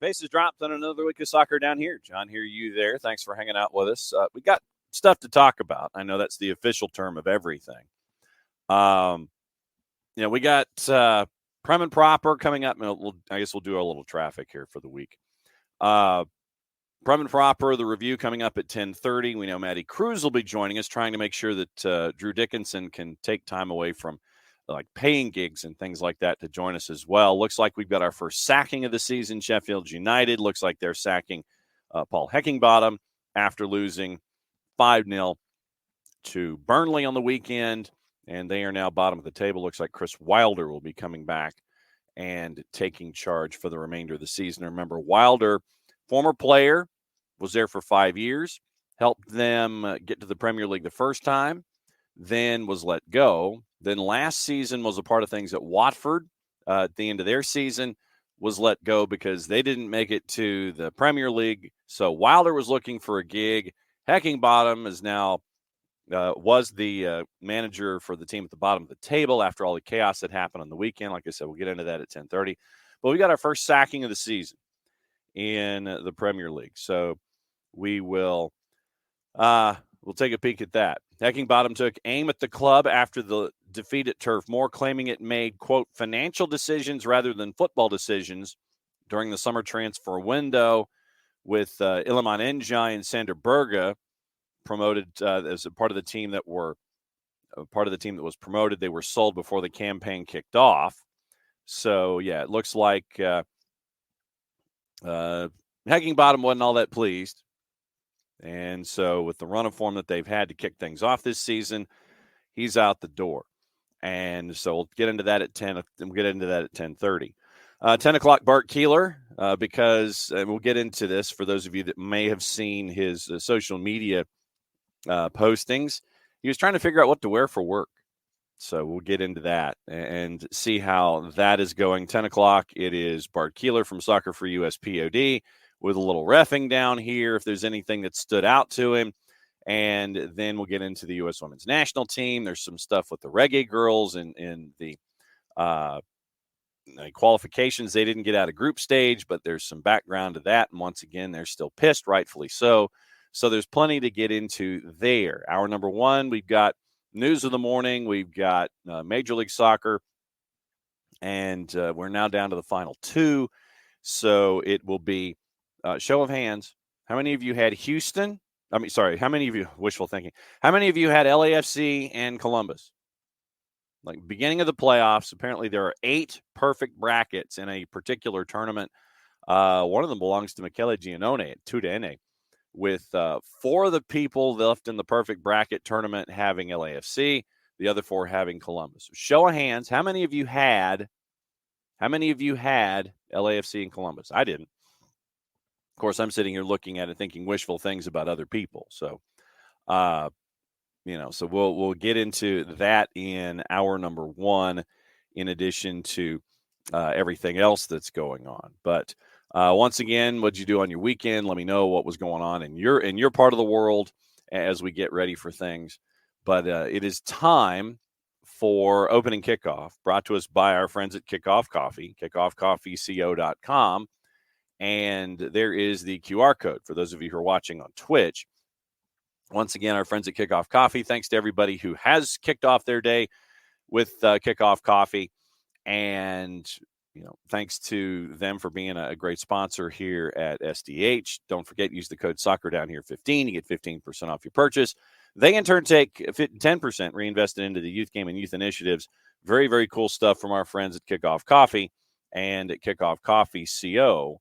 Bases dropped on another week of soccer down here. John, here, you there. Thanks for hanging out with us. We got stuff to talk about. I know that's the official term of everything. We got Prem and Proper coming up. I guess we'll do a little traffic here for the week. Prem and Proper, the review coming up at 10:30. We know Maddie Cruz will be joining us, trying to make sure that Drew Dickinson can take time away from like paying gigs and things like that to join us as well. Looks like we've got our first sacking of the season. Sheffield United looks like they're sacking Paul Heckingbottom after losing 5-0 to Burnley on the weekend, and they are now bottom of the table. Looks like Chris Wilder will be coming back and taking charge for the remainder of the season. Remember, Wilder, former player, was there for 5 years, helped them get to the Premier League the first time, then was let go. Then last season was a part of things at Watford. At the end of their season, was let go because they didn't make it to the Premier League. So Wilder was looking for a gig. Heckingbottom is now was the manager for the team at the bottom of the table after all the chaos that happened on the weekend. Like I said, we'll get into that at 10:30. But we got our first sacking of the season in the Premier League. So we will we'll take a peek at that. Heckingbottom took aim at the club after the defeat at Turf Moor, claiming it made, quote, financial decisions rather than football decisions during the summer transfer window, with Iliman Ndiaye and Sander Berge promoted as a part of the team that was promoted. They were sold before the campaign kicked off. So, yeah, it looks like Heckingbottom wasn't all that pleased. And so with the run of form that they've had to kick things off this season, he's out the door. And so we'll get into that at 10. We'll get into that at 10:30. 10 o'clock, Bart Keeler, because we'll get into this for those of you that may have seen his social media postings. He was trying to figure out what to wear for work. So we'll get into that and see how that is going. 10 o'clock, it is Bart Keeler from SoccerForUSPod with a little reffing down here if there's anything that stood out to him. And then we'll get into the U.S. Women's National Team. There's some stuff with the Reggae Girls and the qualifications. They didn't get out of group stage, but there's some background to that. And once again, they're still pissed, rightfully so. So there's plenty to get into there. Hour number one, we've got news of the morning. We've got Major League Soccer. And we're now down to the final two. So it will be show of hands. How many of you had Houston? How many of you, wishful thinking, how many of you had LAFC and Columbus? Like beginning of the playoffs, apparently there are 8 perfect brackets in a particular tournament. One of them belongs to Michele Giannone at 2-N, with 4 of the people left in the perfect bracket tournament having LAFC, the other 4 having Columbus. So show of hands, how many of you had LAFC and Columbus? I didn't. Of course, I'm sitting here looking at it thinking wishful things about other people. So, so we'll get into that in hour number one, in addition to everything else that's going on. But once again, what'd you do on your weekend? Let me know what was going on in your part of the world as we get ready for things. But it is time for opening kickoff, brought to us by our friends at Kickoff Coffee, kickoffcoffeeco.com. And there is the QR code for those of you who are watching on Twitch. Once again, our friends at Kickoff Coffee, thanks to everybody who has kicked off their day with Kickoff Coffee. And, thanks to them for being a great sponsor here at SDH. Don't forget, use the code SoccerDownHere15. You get 15% off your purchase. They, in turn, take 10% reinvested into the youth game and youth initiatives. Very, very cool stuff from our friends at Kickoff Coffee and at kickoffcoffeeco.com.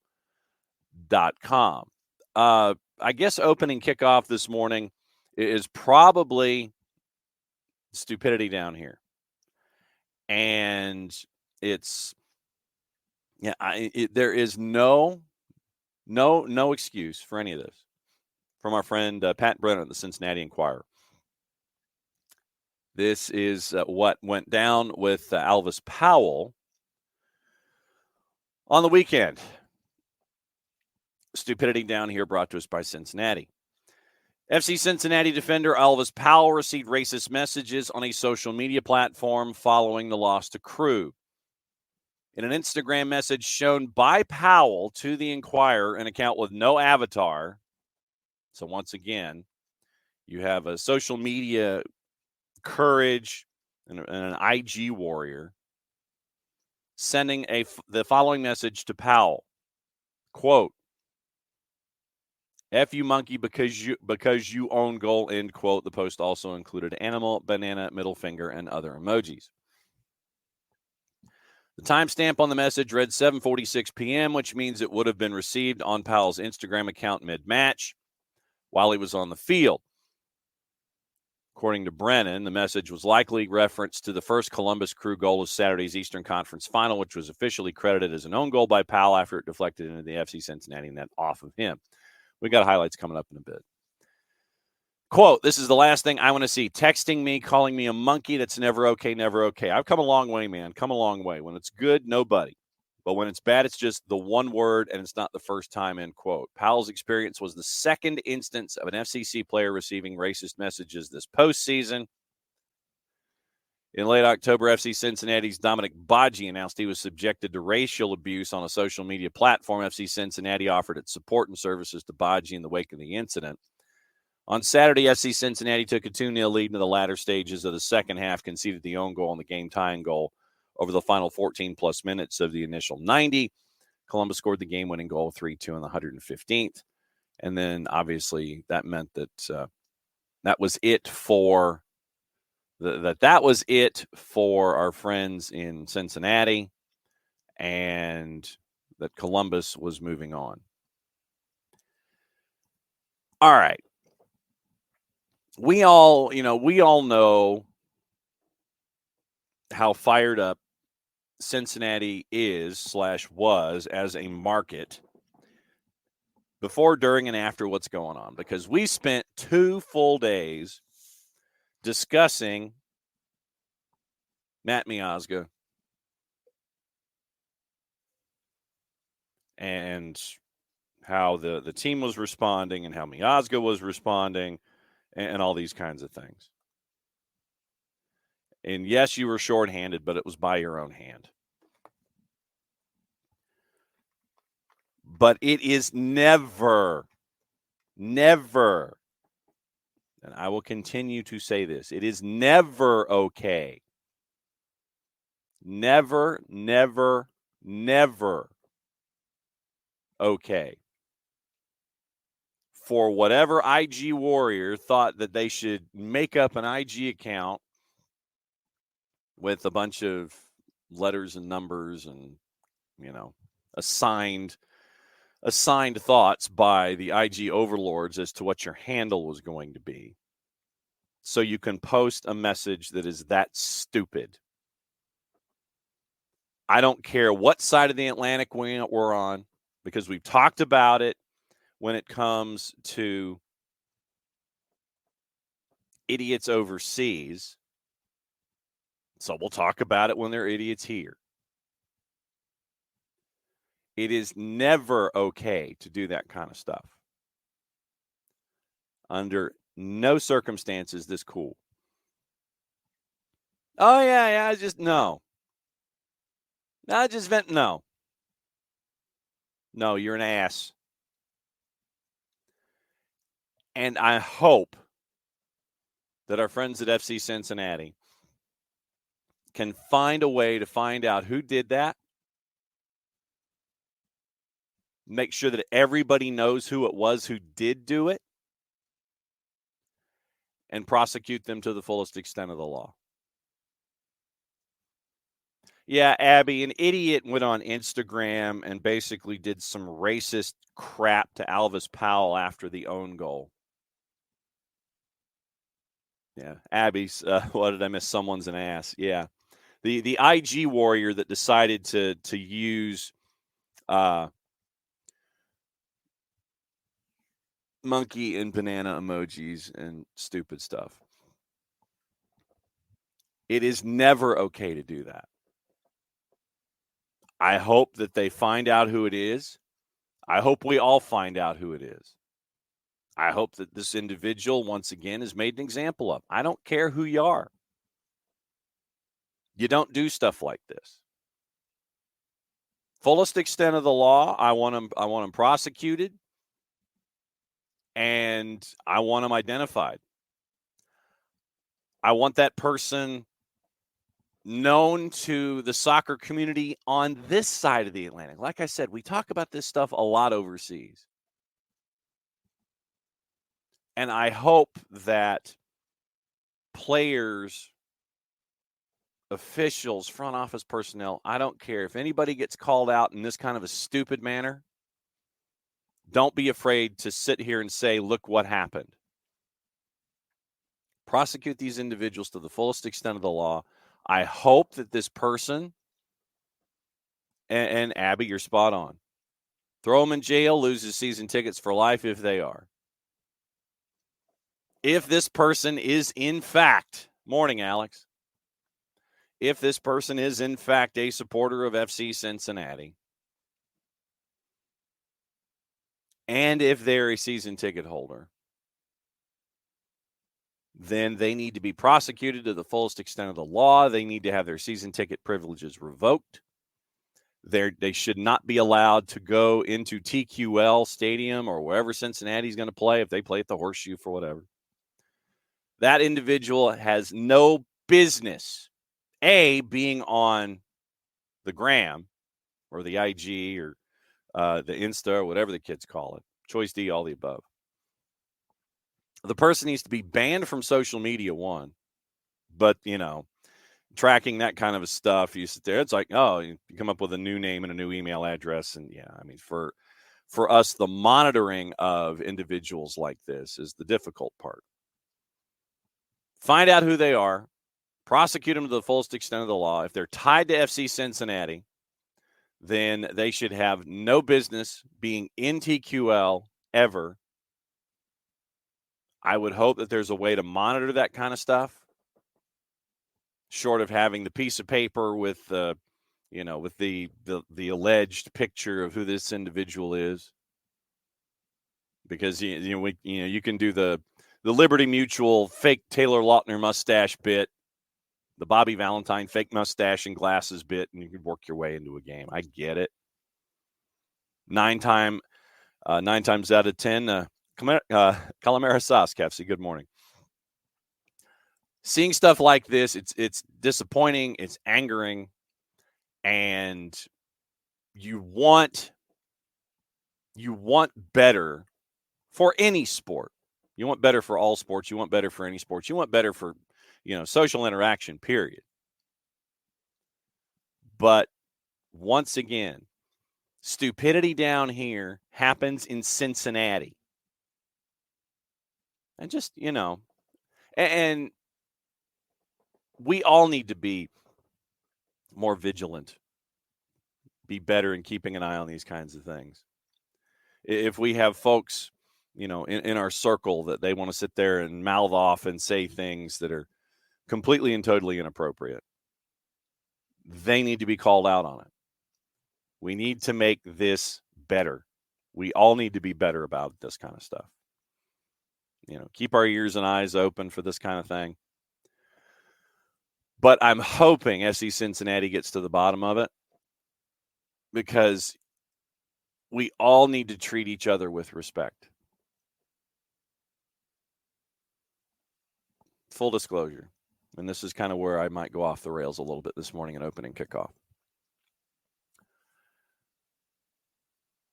I guess opening kickoff this morning is probably stupidity down here. And it's, there is no excuse for any of this from our friend Pat Brennan at the Cincinnati Enquirer. This is what went down with Alvis Powell on the weekend. Stupidity down here brought to us by Cincinnati. FC Cincinnati defender Alvis Powell received racist messages on a social media platform following the loss to Crew. In an Instagram message shown by Powell to the Inquirer, an account with no avatar. So once again, you have a social media courage and an IG warrior sending the following message to Powell. Quote, F you monkey because you own goal, end quote. The post also included animal, banana, middle finger, and other emojis. The timestamp on the message read 7:46 p.m., which means it would have been received on Powell's Instagram account mid-match while he was on the field. According to Brennan, the message was likely reference to the first Columbus Crew goal of Saturday's Eastern Conference Final, which was officially credited as an own goal by Powell after it deflected into the FC Cincinnati net off of him. We got highlights coming up in a bit. Quote, this is the last thing I want to see. Texting me, calling me a monkey. That's never okay, never okay. I've come a long way, man. Come a long way. When it's good, nobody. But when it's bad, it's just the one word, and it's not the first time, end quote. Powell's experience was the second instance of an FCC player receiving racist messages this postseason. In late October, FC Cincinnati's Dominic Badji announced he was subjected to racial abuse on a social media platform. FC Cincinnati offered its support and services to Badji in the wake of the incident. On Saturday, FC Cincinnati took a 2-0 lead into the latter stages of the second half, conceded the own goal and the game-tying goal over the final 14-plus minutes of the initial 90. Columbus scored the game-winning goal 3-2 in the 115th. And then, obviously, that meant that that was it for that was it for our friends in Cincinnati, and that Columbus was moving on. All right. We all know how fired up Cincinnati was as a market before, during, and after what's going on, because we spent 2 full days discussing Matt Miazga and how the team was responding and how Miazga was responding and all these kinds of things. And yes, you were shorthanded, but it was by your own hand. But it is never, and I will continue to say this, it is never okay. Never okay for whatever IG warrior thought that they should make up an IG account with a bunch of letters and numbers and, assigned thoughts by the IG overlords as to what your handle was going to be. So you can post a message that is that stupid. I don't care what side of the Atlantic we're on, because we've talked about it when it comes to idiots overseas. So we'll talk about it when they're idiots here. It is never okay to do that kind of stuff. Under no circumstances this cool. Oh, yeah, no. No, you're an ass. And I hope that our friends at FC Cincinnati can find a way to find out who did that. Make sure that everybody knows who it was who did do it, and prosecute them to the fullest extent of the law. Yeah, Abby, an idiot went on Instagram and basically did some racist crap to Alvis Powell after the own goal. Yeah, Abby's, what did I miss? Someone's an ass. Yeah. The IG warrior that decided to use monkey and banana emojis and stupid stuff. It is never okay to do that. I hope that they find out who it is. I hope we all find out who it is. I hope that this individual, once again, is made an example of. I don't care who you are. You don't do stuff like this. Fullest extent of the law, I want them prosecuted, and I want them identified. I want that person known to the soccer community on this side of the Atlantic. Like I said, we talk about this stuff a lot overseas. And I hope that players, officials, front office personnel, I don't care. If anybody gets called out in this kind of a stupid manner, don't be afraid to sit here and say, look what happened. Prosecute these individuals to the fullest extent of the law. I hope that this person, and Abby, you're spot on. Throw them in jail, loses season tickets for life if they are. If this person is in fact, morning, Alex. If this person is in fact a supporter of FC Cincinnati, and if they're a season ticket holder, then they need to be prosecuted to the fullest extent of the law. They need to have their season ticket privileges revoked. They should not be allowed to go into TQL Stadium or wherever Cincinnati's going to play, if they play at the Horseshoe for whatever. That individual has no business, being on the gram or the IG or the Insta or whatever the kids call it. Choice D, all the above. The person needs to be banned from social media, one. But, tracking that kind of stuff, you sit there, it's like, oh, you come up with a new name and a new email address. And, for us, the monitoring of individuals like this is the difficult part. Find out who they are, prosecute them to the fullest extent of the law. If they're tied to FC Cincinnati, then they should have no business being in TQL ever. I would hope that there's a way to monitor that kind of stuff, short of having the piece of paper with the alleged picture of who this individual is. Because you can do the Liberty Mutual fake Taylor Lautner mustache bit, the Bobby Valentine fake mustache and glasses bit, and you can work your way into a game. I get it. 9 times out of 10, Calamera sauce, Kefsey. Good morning. Seeing stuff like this, it's disappointing, it's angering, and you want better for any sport. You want better for all sports. You want better for any sports. You want better for, social interaction, period. But once again, stupidity down here happens in Cincinnati. And just, and we all need to be more vigilant, be better in keeping an eye on these kinds of things. If we have folks, in our circle that they want to sit there and mouth off and say things that are completely and totally inappropriate, they need to be called out on it. We need to make this better. We all need to be better about this kind of stuff. Keep our ears and eyes open for this kind of thing. But I'm hoping FC Cincinnati gets to the bottom of it, because we all need to treat each other with respect. Full disclosure, and this is kind of where I might go off the rails a little bit this morning in opening kickoff.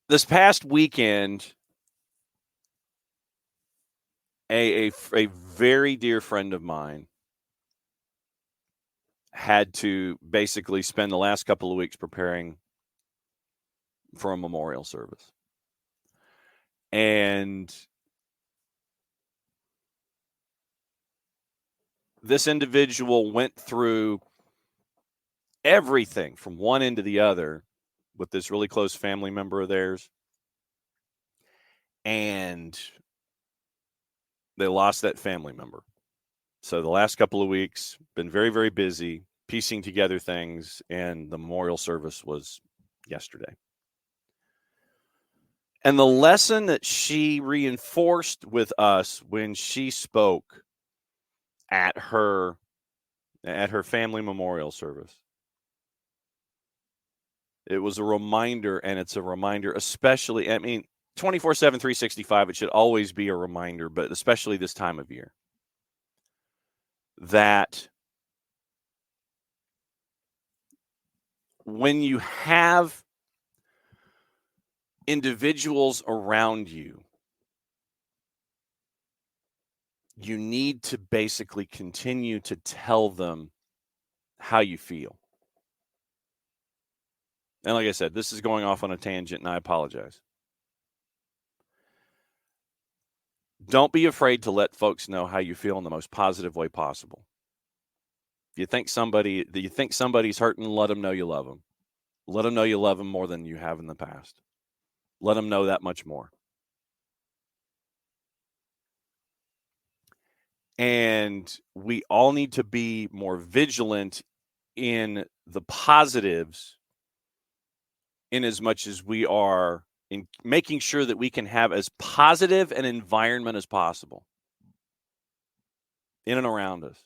This past weekend, a very dear friend of mine had to basically spend the last couple of weeks preparing for a memorial service. And this individual went through everything from one end to the other with this really close family member of theirs. And they lost that family member. So the last couple of weeks, been very, very busy piecing together things, and the memorial service was yesterday. And the lesson that she reinforced with us when she spoke at her family memorial service It was a reminder, and it's a reminder, especially, 24/7, 365, it should always be a reminder, but especially this time of year, that when you have individuals around you, you need to basically continue to tell them how you feel. And like I said, this is going off on a tangent, and I apologize. Don't be afraid to let folks know how you feel in the most positive way possible. If you think somebody's hurting, let them know you love them. Let them know you love them more than you have in the past. Let them know that much more. And we all need to be more vigilant in the positives, in as much as we are in making sure that we can have as positive an environment as possible in and around us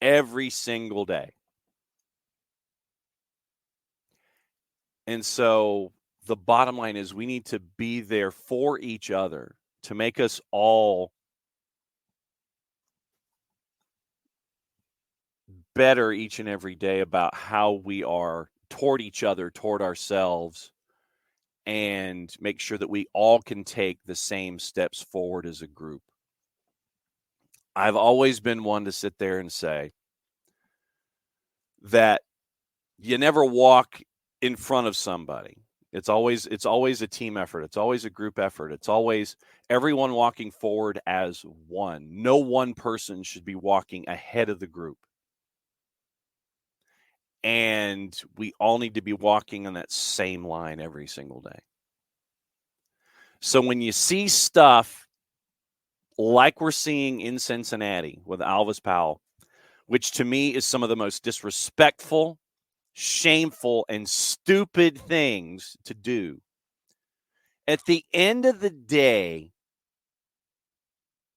every single day. And so the bottom line is we need to be there for each other to make us all better each and every day about how we are toward each other, toward ourselves, and make sure that we all can take the same steps forward as a group. I've always been one to sit there and say that you never walk in front of somebody. It's always a team effort. It's always a group effort. It's always everyone walking forward as one. No one person should be walking ahead of the group. And we all need to be walking on that same line every single day. So when you see stuff like we're seeing in Cincinnati with Alvis Powell, which to me is some of the most disrespectful, shameful, and stupid things to do, at the end of the day,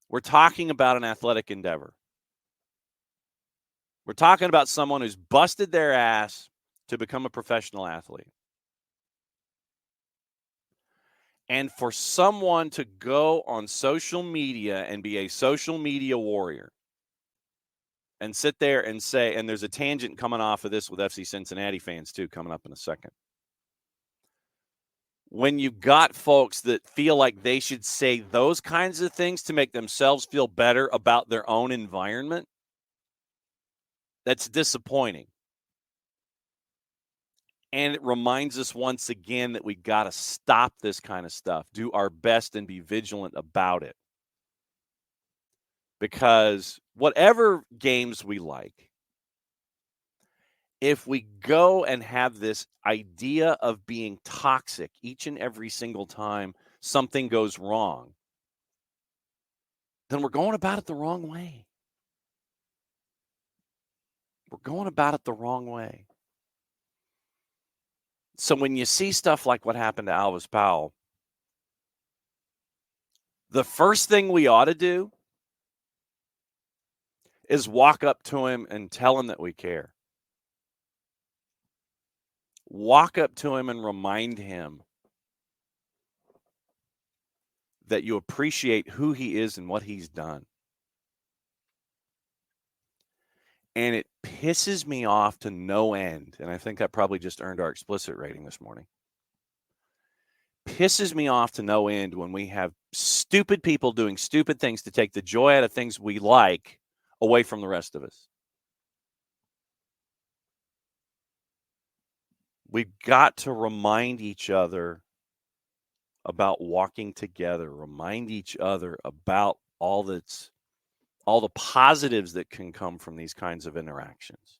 we're talking about an athletic endeavor. We're talking about someone who's busted their ass to become a professional athlete. And for someone to go on social media and be a social media warrior and sit there and say, and there's a tangent coming off of this with FC Cincinnati fans too, coming up in a second. When you got folks that feel like they should say those kinds of things to make themselves feel better about their own environment, that's disappointing. And it reminds us once again that we got to stop this kind of stuff, do our best and be vigilant about it. Because whatever games we like, if we go and have this idea of being toxic each and every single time something goes wrong, then we're going about it the wrong way. We're going about it the wrong way. So when you see stuff like what happened to Alvis Powell, the first thing we ought to do is walk up to him and tell him that we care. Walk up to him and remind him that you appreciate who he is and what he's done. And it pisses me off to no end, and I think that probably just earned our explicit rating this morning. Pisses me off to no end when we have stupid people doing stupid things to take the joy out of things we like away from the rest of us. We've got to remind each other about walking together, remind each other about all the positives that can come from these kinds of interactions.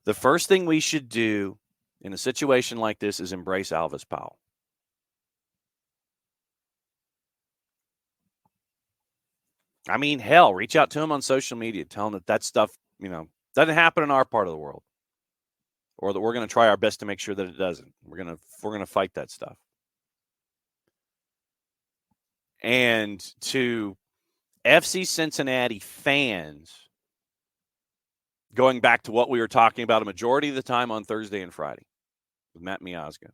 The first thing we should do in a situation like this is embrace Alvis Powell. I mean, hell, reach out to him on social media. Tell him that stuff, doesn't happen in our part of the world, or that we're going to try our best to make sure that it doesn't. We're going to fight that stuff. And to FC Cincinnati fans, going back to what we were talking about a majority of the time on Thursday and Friday with Matt Miazga.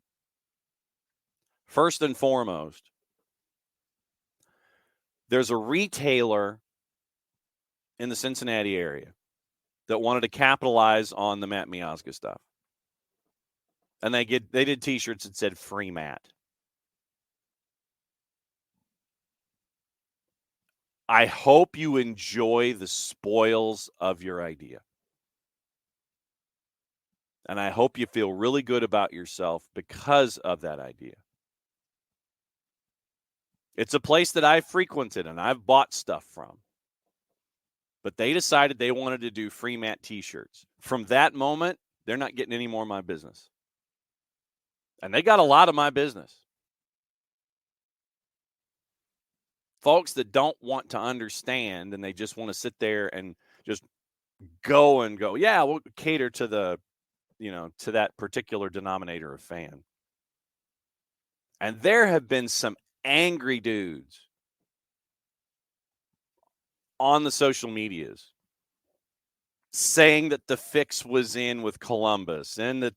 First and foremost, there's a retailer in the Cincinnati area that wanted to capitalize on the Matt Miazga stuff. And they did T-shirts that said "Free Matt." I hope you enjoy the spoils of your idea. And I hope you feel really good about yourself because of that idea. It's a place that I've frequented and I've bought stuff from. But they decided they wanted to do Free Matt T-shirts. From that moment, they're not getting any more of my business. And they got a lot of my business. Folks that don't want to understand and they just want to sit there and just go, yeah, we'll cater to the, to that particular denominator of fan. And there have been some angry dudes on the social medias saying that the fix was in with Columbus and that,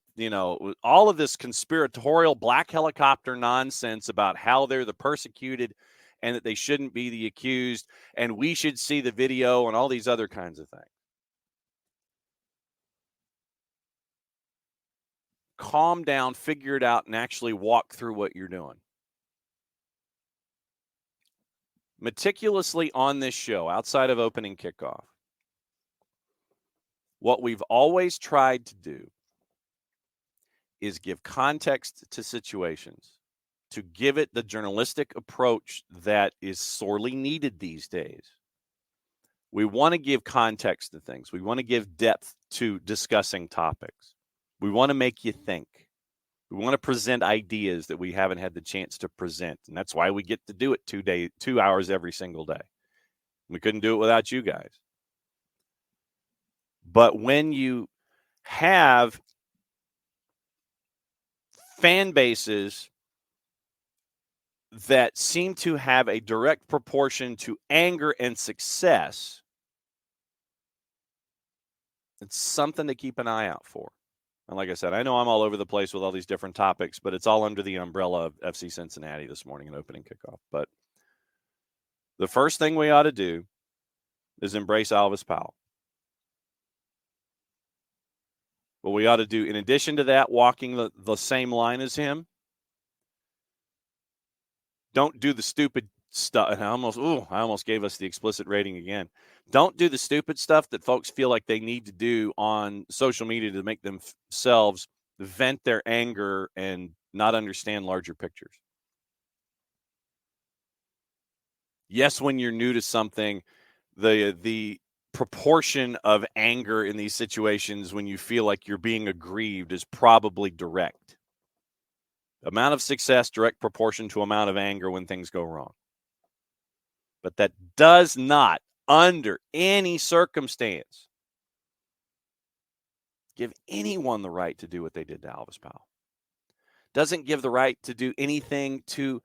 all of this conspiratorial black helicopter nonsense about how they're the persecuted and that they shouldn't be the accused and we should see the video and all these other kinds of things. Calm down, figure it out, and actually walk through what you're doing. Meticulously on this show, outside of opening kickoff, what we've always tried to do is give context to situations, to give it the journalistic approach that is sorely needed these days. We want to give context to things. We want to give depth to discussing topics. We want to make you think. We want to present ideas that we haven't had the chance to present. And that's why we get to do it 2 hours every single day. We couldn't do it without you guys. But when you have fan bases that seem to have a direct proportion to anger and success, it's something to keep an eye out for. And like I said, I know I'm all over the place with all these different topics, but it's all under the umbrella of FC Cincinnati this morning in opening kickoff. But the first thing we ought to do is embrace Alvis Powell. What we ought to do, in addition to that, walking the same line as him, don't do the stupid stuff. And I almost gave us the explicit rating again. Don't do the stupid stuff that folks feel like they need to do on social media to make themselves vent their anger and not understand larger pictures. Yes, when you're new to something, the proportion of anger in these situations when you feel like you're being aggrieved is probably direct. Amount of success, direct proportion to amount of anger when things go wrong. But that does not, under any circumstance, give anyone the right to do what they did to Alvis Powell. Doesn't give the right to do anything to,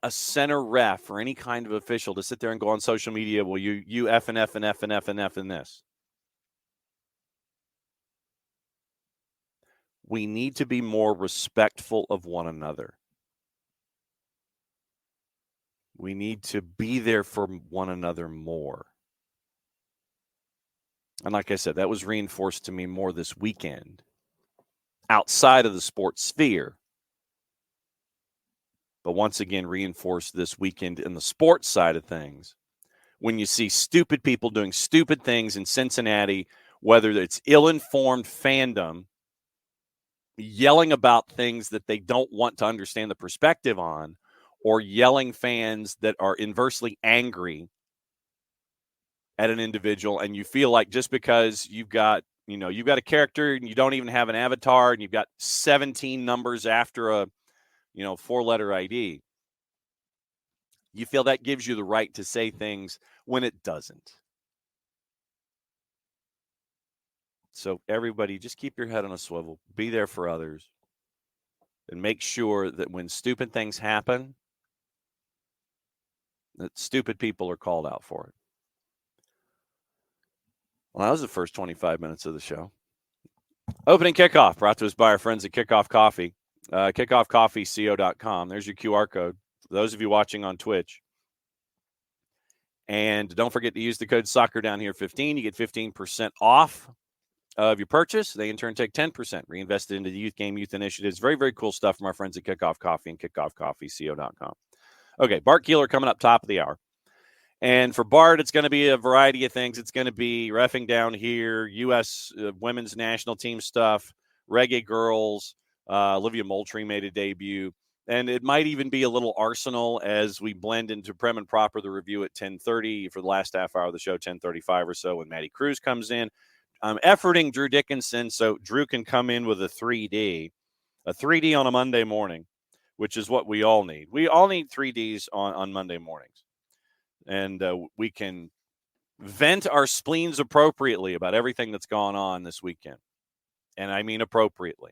a center ref or any kind of official to sit there and go on social media, well, you F and F and F and F and F and this. We need to be more respectful of one another. We need to be there for one another more. And like I said, that was reinforced to me more this weekend outside of the sports sphere. But once again, reinforced this weekend in the sports side of things. When you see stupid people doing stupid things in Cincinnati, whether it's ill-informed fandom, yelling about things that they don't want to understand the perspective on, or yelling fans that are inversely angry at an individual, and you feel like just because you've got a character and you don't even have an avatar and you've got 17 numbers after a 4-letter ID, you feel that gives you the right to say things when it doesn't. So everybody, just keep your head on a swivel, be there for others, and make sure that when stupid things happen, that stupid people are called out for it. Well, that was the first 25 minutes of the show. Opening kickoff brought to us by our friends at Kickoff Coffee. KickoffCoffeeCO.com. There's your QR code for those of you watching on Twitch. And don't forget to use the code SoccerDownHere15. You get 15% off of your purchase. They in turn take 10%, reinvested into the youth game, youth initiatives. Very, very cool stuff from our friends at Kickoff Coffee and KickoffCoffeeCO.com. Okay, Bart Keeler coming up top of the hour. And for Bart, it's going to be a variety of things. It's going to be reffing down here, U.S. Women's national team stuff, Reggae Girls. Olivia Moultrie made a debut. And it might even be a little Arsenal as we blend into Prem and Proper, the review at 10:30 for the last half hour of the show, 10:35 or so when Maddie Cruz comes in. I'm efforting Drew Dickinson so Drew can come in with a 3D on a Monday morning, which is what we all need. We all need 3Ds on Monday mornings. And we can vent our spleens appropriately about everything that's gone on this weekend. And I mean appropriately.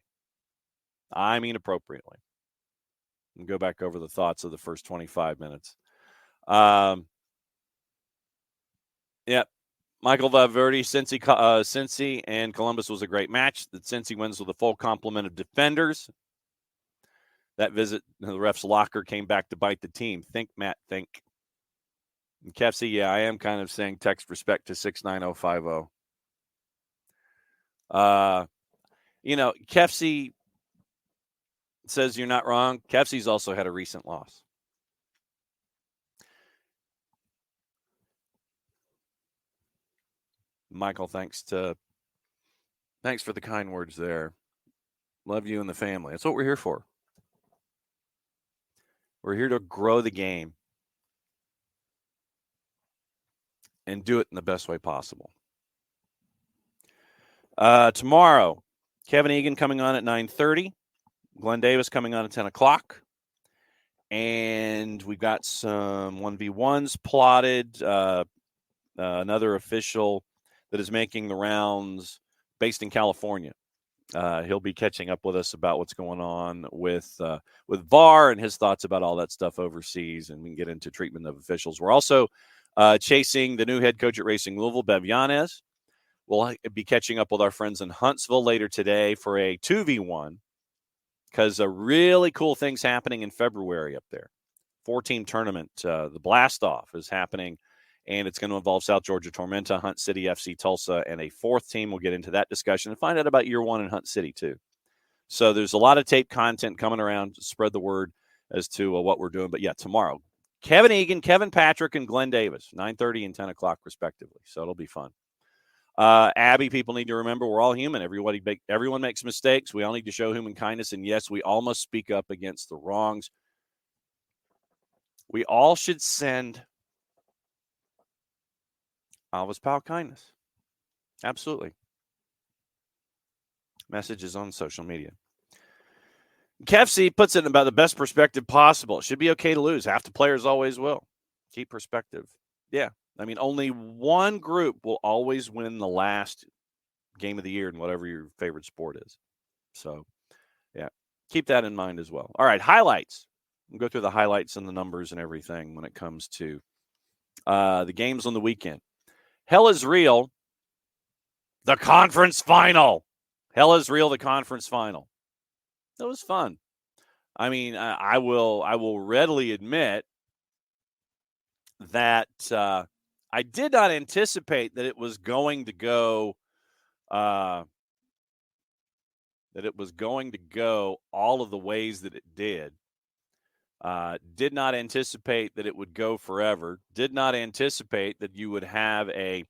And go back over the thoughts of the first 25 minutes. Michael Valverde, Cincy, and Columbus was a great match. The Cincy wins with a full complement of defenders. That visit, the ref's locker came back to bite the team. Think, Matt, think. And Kefsey, I am kind of saying text respect to 69050. Kefsey says you're not wrong. Kefsey's also had a recent loss. Michael, thanks for the kind words there. Love you and the family. That's what we're here for. We're here to grow the game and do it in the best way possible. Tomorrow, Kevin Egan coming on at 9:30. Glenn Davis coming on at 10 o'clock. And we've got some 1v1s plotted. Another official that is making the rounds based in California. He'll be catching up with us about what's going on with VAR and his thoughts about all that stuff overseas, and we can get into treatment of officials. We're also chasing the new head coach at Racing Louisville, Bev Yanez. We'll be catching up with our friends in Huntsville later today for a 2v1 because really cool things happening in February up there. 4-team tournament. The Blast-Off is happening, and it's going to involve South Georgia Tormenta, Hunt City, FC Tulsa, and a fourth team. We'll get into that discussion and find out about year one in Hunt City, too. So there's a lot of tape content coming around to spread the word as to what we're doing. But, tomorrow, Kevin Egan, Kevin Patrick, and Glenn Davis, 9:30 and 10 o'clock, respectively. So it'll be fun. Abby, people need to remember we're all human. Everyone makes mistakes. We all need to show human kindness. And, yes, we all must speak up against the wrongs. We all should send Alva's Pal kindness. Absolutely. Messages on social media. Kefsey puts it in about the best perspective possible. It should be okay to lose. Half the players always will. Keep perspective. Yeah. I mean, only one group will always win the last game of the year in whatever your favorite sport is. So, keep that in mind as well. All right, highlights. We'll go through the highlights and the numbers and everything when it comes to the games on the weekend. Hell is real. The conference final. Hell is real. The conference final. That was fun. I mean, I will readily admit that I did not anticipate that it was going to go. That it was going to go all of the ways that it did. Did not anticipate that it would go forever. Did not anticipate that you would have a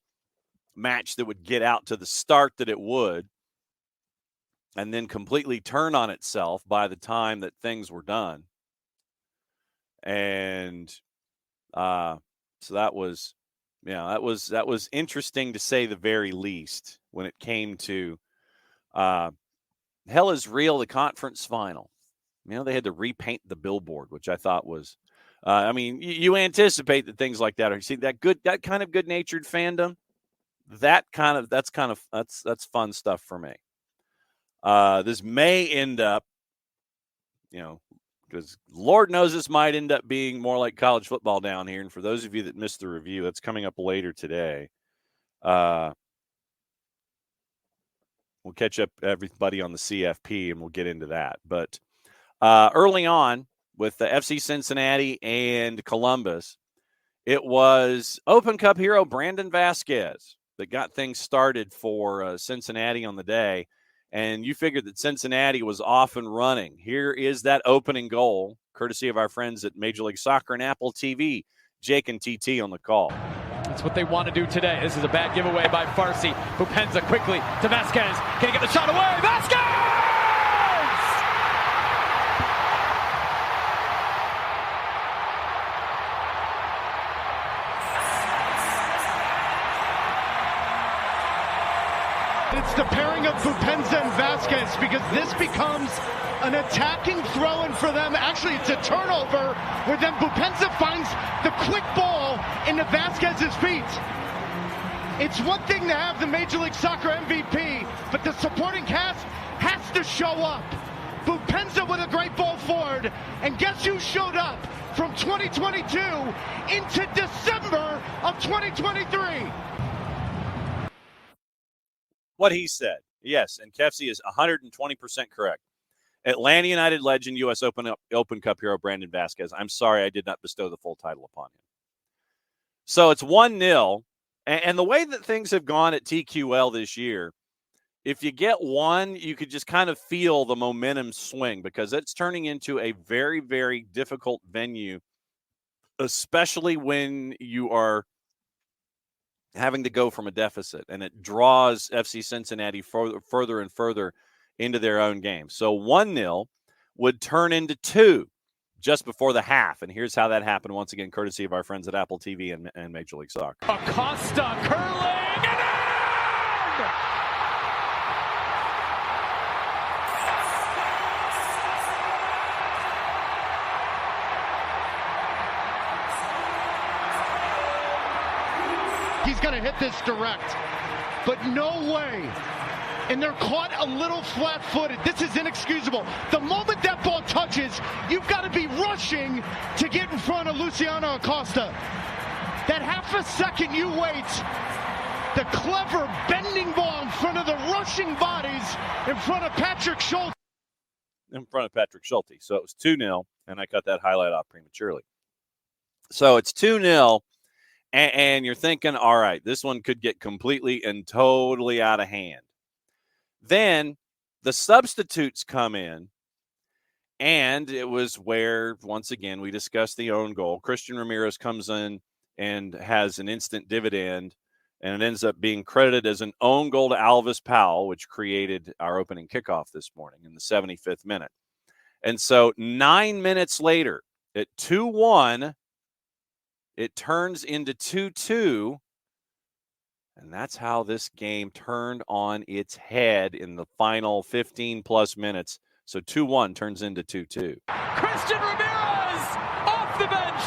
match that would get out to the start that it would and then completely turn on itself by the time that things were done. And so that was interesting to say the very least when it came to Hell is Real, the conference final. They had to repaint the billboard, which I thought was, you anticipate that things like that are, see that kind of good-natured fandom. That's fun stuff for me. This may end up, because Lord knows this might end up being more like college football down here. And for those of you that missed the review, that's coming up later today. We'll catch up everybody on the CFP, and we'll get into that. But early on with the FC Cincinnati and Columbus, it was Open Cup hero Brandon Vasquez that got things started for Cincinnati on the day. And you figured that Cincinnati was off and running. Here is that opening goal, courtesy of our friends at Major League Soccer and Apple TV. Jake and TT on the call. That's what they want to do today. This is a bad giveaway by Farsi, who pens it quickly to Vasquez. Can he get the shot away? Vasquez! It's the pairing of Bupenza and Vasquez, because this becomes an attacking throw-in for them. Actually, it's a turnover where then Bupenza finds the quick ball into Vasquez's feet. It's one thing to have the Major League Soccer MVP, but the supporting cast has to show up. Bupenza with a great ball forward, and guess who showed up from 2022 into December of 2023? What he said. Yes, and Kefsey is 120% correct. Atlanta United legend, U.S. Open Cup hero Brandon Vasquez. I'm sorry I did not bestow the full title upon him. So it's 1-0, and the way that things have gone at TQL this year, if you get one, you could just kind of feel the momentum swing, because it's turning into a very, very difficult venue, especially when you are having to go from a deficit, and it draws FC Cincinnati further and further into their own game. So 1-0 would turn into 2 just before the half, and here's how that happened, once again, courtesy of our friends at Apple TV and Major League Soccer. Acosta curling and in! He's going to hit this direct, but no way. And they're caught a little flat-footed. This is inexcusable. The moment that ball touches, you've got to be rushing to get in front of Luciano Acosta. That half a second you wait, the clever bending ball in front of the rushing bodies in front of Patrick Schulte. So it was 2-0, and I cut that highlight off prematurely. So it's 2-0. And you're thinking, all right, this one could get completely and totally out of hand. Then the substitutes come in, and it was where, once again, we discussed the own goal. Christian Ramirez comes in and has an instant dividend, and it ends up being credited as an own goal to Alvis Powell, which created our opening kickoff this morning in the 75th minute. And so 9 minutes later, at 2-1, it turns into 2-2, and that's how this game turned on its head in the final 15-plus minutes. So 2-1 turns into 2-2. Christian Ramirez off the bench.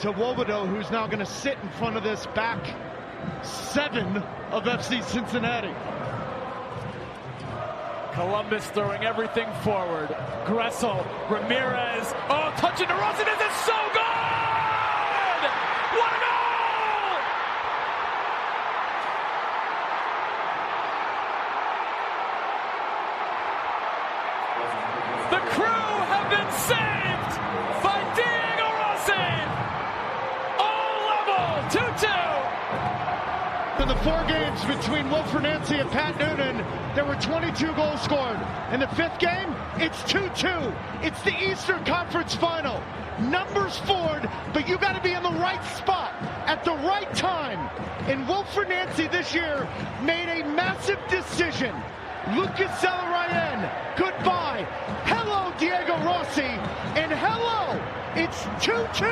To Wobodo, who's now going to sit in front of this back 7 of FC Cincinnati. Columbus throwing everything forward. Gressel, Ramirez. Oh, touching to Rosen. This is so good! What a goal! The crew have been saved by Diego Rossi. All level, 2-2. In the 4 games between Wilfred Nancy and Pat Noonan, there were 22 goals scored. In the 5th game, it's 2-2. It's the Eastern Conference Final. Numbers forward, but you got to be in the right spot at the right time. And Wilfred Nancy this year made a massive decision. Lucas Celeryan, goodbye. Hello, Diego Rossi. And hello, it's 2-2.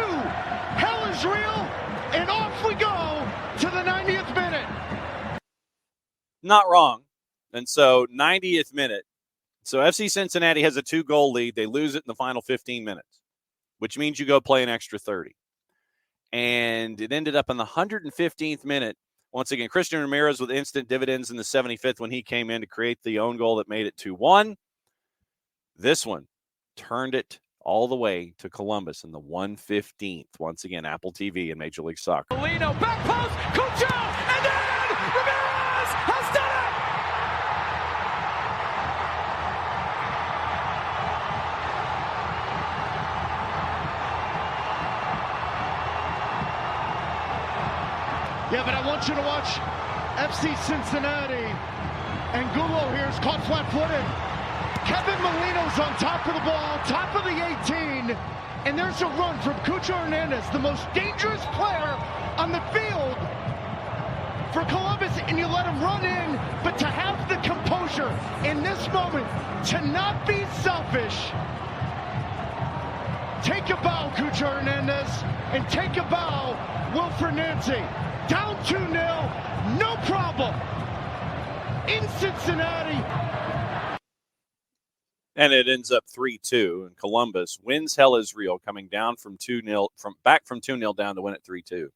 Hell is real. And off we go to the 90th minute. Not wrong. And so 90th minute. So FC Cincinnati has a 2-goal lead. They lose it in the final 15 minutes, which means you go play an extra 30. And it ended up in the 115th minute. Once again, Christian Ramirez with instant dividends in the 75th when he came in to create the own goal that made it 2-1. This one turned it all the way to Columbus in the 115th. Once again, Apple TV and Major League Soccer. Molino, back post, Cucho, and then Ramirez has done Yeah, but I want you to watch FC Cincinnati. And Gulo here is caught flat-footed. Kevin Molino's on top of the ball, top of the 18. And there's a run from Cucho Hernandez, the most dangerous player on the field for Columbus, and you let him run in, but to have the composure in this moment, to not be selfish. Take a bow, Cucho Hernandez, and take a bow, Wilfred Nancy. Down 2-0, no problem. In Cincinnati. And it ends up 3-2, and Columbus wins Hell Israel, coming down from 2-0, from 2-0 down to win at 3-2.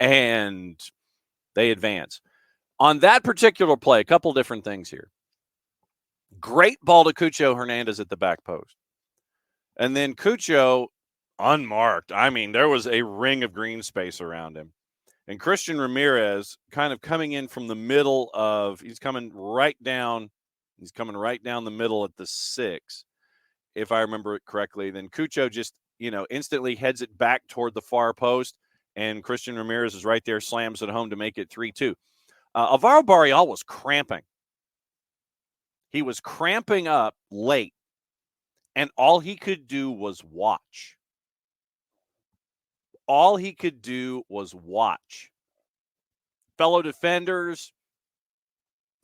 And they advance. On that particular play, a couple different things here. Great ball to Cucho Hernandez at the back post. And then Cucho, unmarked. I mean, there was a ring of green space around him. And Christian Ramirez kind of coming in from the middle of, he's coming right down the middle at the 6, if I remember it correctly. Then Cucho just, instantly heads it back toward the far post, and Christian Ramirez is right there, slams it home to make it 3-2. Alvaro Barrial was cramping. He was cramping up late, and all he could do was watch. All he could do was watch. Fellow defenders,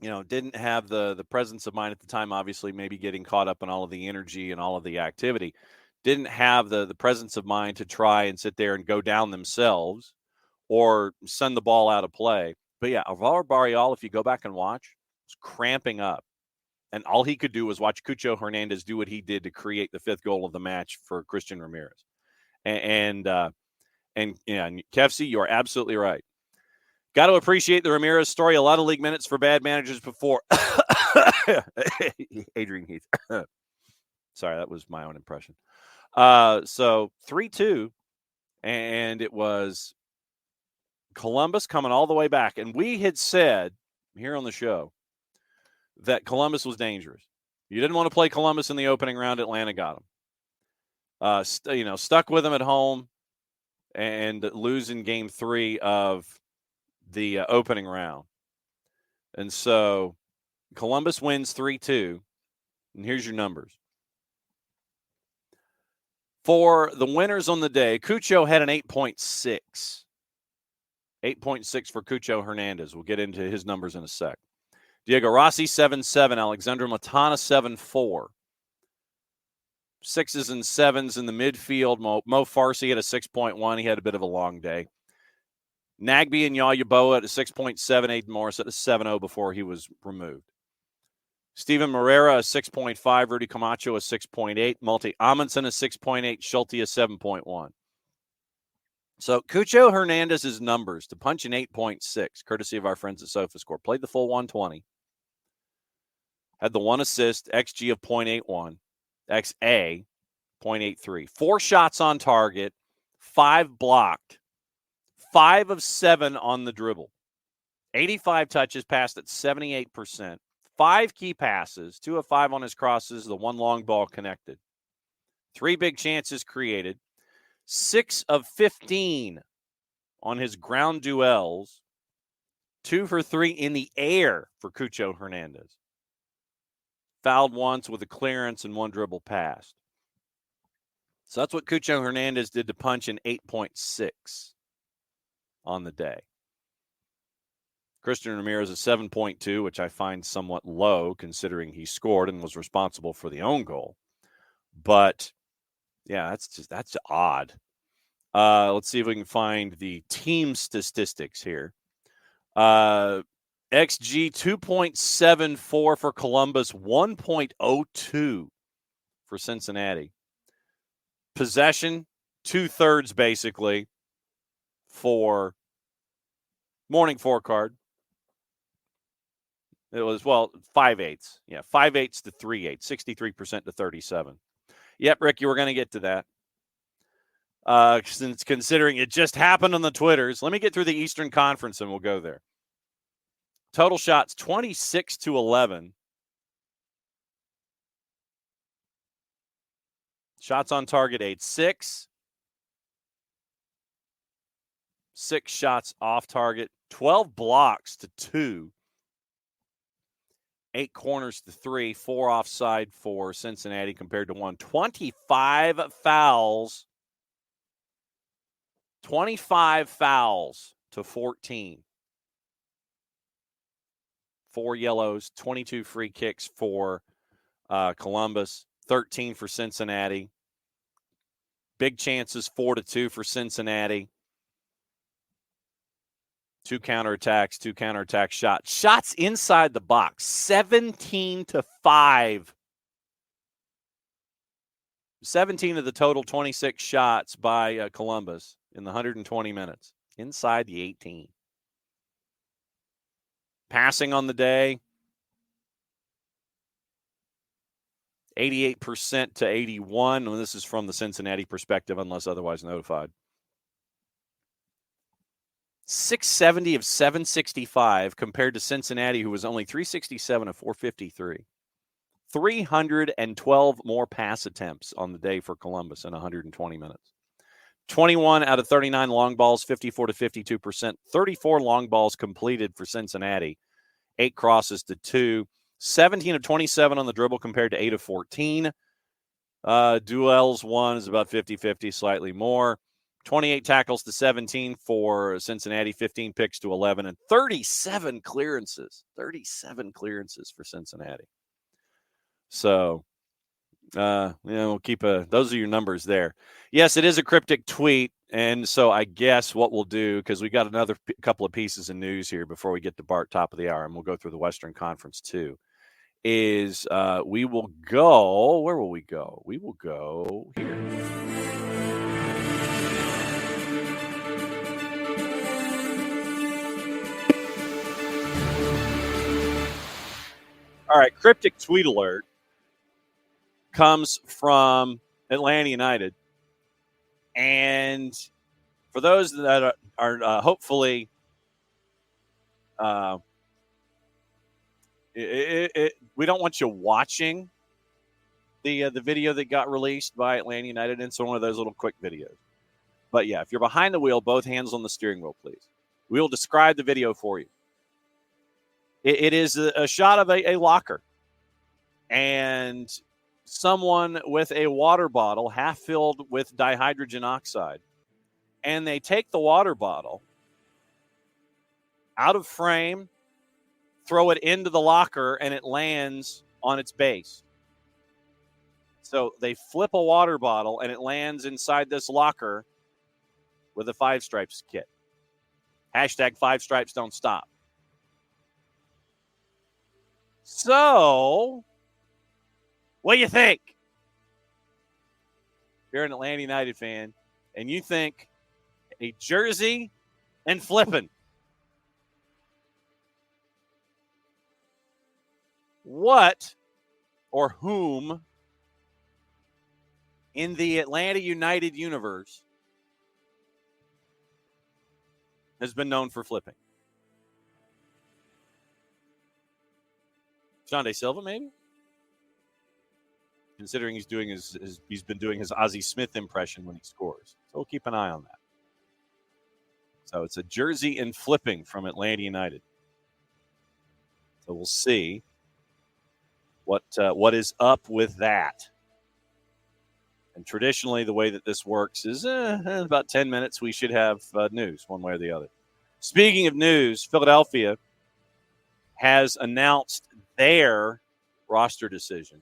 didn't have the presence of mind at the time, obviously, maybe getting caught up in all of the energy and all of the activity. Didn't have the presence of mind to try and sit there and go down themselves or send the ball out of play. But yeah, Alvaro Barrial, if you go back and watch, was cramping up. And all he could do was watch Cucho Hernandez do what he did to create the 5th goal of the match for Christian Ramirez. And Kefsi, you are absolutely right. Got to appreciate the Ramirez story. A lot of league minutes for bad managers before. Adrian Heath. Sorry, that was my own impression. So 3-2, and it was Columbus coming all the way back. And we had said here on the show that Columbus was dangerous. You didn't want to play Columbus in the opening round. Atlanta got them. Stuck with them at home and losing game 3 of the opening round. And so Columbus wins 3-2. And here's your numbers. For the winners on the day, Cucho had an 8.6. 8.6 for Cucho Hernandez. We'll get into his numbers in a sec. Diego Rossi, 7.7. Alexandre Matana, 7.4. 6s and 7s in the midfield. Mo Farsi had a 6.1. He had a bit of a long day. Nagbe and Yayaboa at a 6.7. Aiden Morris at a 7.0 before he was removed. Steven Moreira, a 6.5. Rudy Camacho, a 6.8. Malte Amundsen, a 6.8. Schulte, a 7.1. So Cucho Hernandez's numbers to punch an 8.6, courtesy of our friends at SofaScore. Played the full 120. Had the 1 assist, XG of 0.81. XA, 0.83. 4 shots on target, 5 blocked, 5 of 7 on the dribble. 85 touches, passed at 78%. 5 key passes, 2 of 5 on his crosses, the 1 long ball connected. 3 big chances created. 6 of 15 on his ground duels. 2 for 3 in the air for Cucho Hernandez. Fouled once with a clearance and 1 dribble passed. So that's what Cucho Hernandez did to punch an 8.6 on the day. Christian Ramirez a 7.2, which I find somewhat low considering he scored and was responsible for the own goal. But yeah, that's odd. Let's see if we can find the team statistics here. XG 2.74 for Columbus, 1.02 for Cincinnati. Possession, 2/3 basically for Morning Forecard. It was, 5/8. Yeah, 5/8 to 3/8, 63% to 37. Yep, Rick, you were going to get to that. Since considering it just happened on the Twitters. Let me get through the Eastern Conference and we'll go there. Total shots, 26-11. Shots on target, 8-6. 6 shots off target, 12 blocks to 2, 8 corners to 3, 4 offside for Cincinnati compared to 1. 25 fouls. 25 fouls to 14. 4 yellows, 22 free kicks for Columbus, 13 for Cincinnati. Big chances, 4-2 for Cincinnati. 2 counterattacks, 2 counterattack shots. Shots inside the box, 17-5. 17 of the total 26 shots by Columbus in the 120 minutes inside the 18. Passing on the day, 88% to 81. And this is from the Cincinnati perspective, unless otherwise notified. 670 of 765 compared to Cincinnati, who was only 367 of 453. 312 more pass attempts on the day for Columbus in 120 minutes. 21 out of 39 long balls, 54 to 52%. 34 long balls completed for Cincinnati. 8 crosses to 2. 17 of 27 on the dribble compared to 8 of 14. Duels won is about 50-50, slightly more. 28 tackles to 17 for Cincinnati, 15 picks to 11, and 37 clearances. 37 clearances for Cincinnati. So, we'll keep those are your numbers there. Yes, it is a cryptic tweet, and so I guess what we'll do, because we got another couple of pieces of news here before we get to Bart, top of the hour, and we'll go through the Western Conference too, is we will go, where will we go? We will go here. All right, cryptic tweet alert comes from Atlanta United. And for those that are hopefully we don't want you watching the video that got released by Atlanta United. It's one of those little quick videos. But yeah, if you're behind the wheel, both hands on the steering wheel, please. We will describe the video for you. It is a shot of a locker. And someone with a water bottle half filled with dihydrogen oxide. And they take the water bottle out of frame, throw it into the locker, and it lands on its base. So they flip a water bottle, and it lands inside this locker with a Five Stripes kit. Hashtag Five Stripes don't stop. So, what do you think? You're an Atlanta United fan, and you think a jersey and flipping. What or whom in the Atlanta United universe has been known for flipping? John De Silva, maybe? Considering he's been doing his Ozzie Smith impression when he scores. So we'll keep an eye on that. So it's a jersey and flipping from Atlanta United. So we'll see what is up with that. And traditionally, the way that this works is in about 10 minutes, we should have news one way or the other. Speaking of news, Philadelphia has announced their roster decision.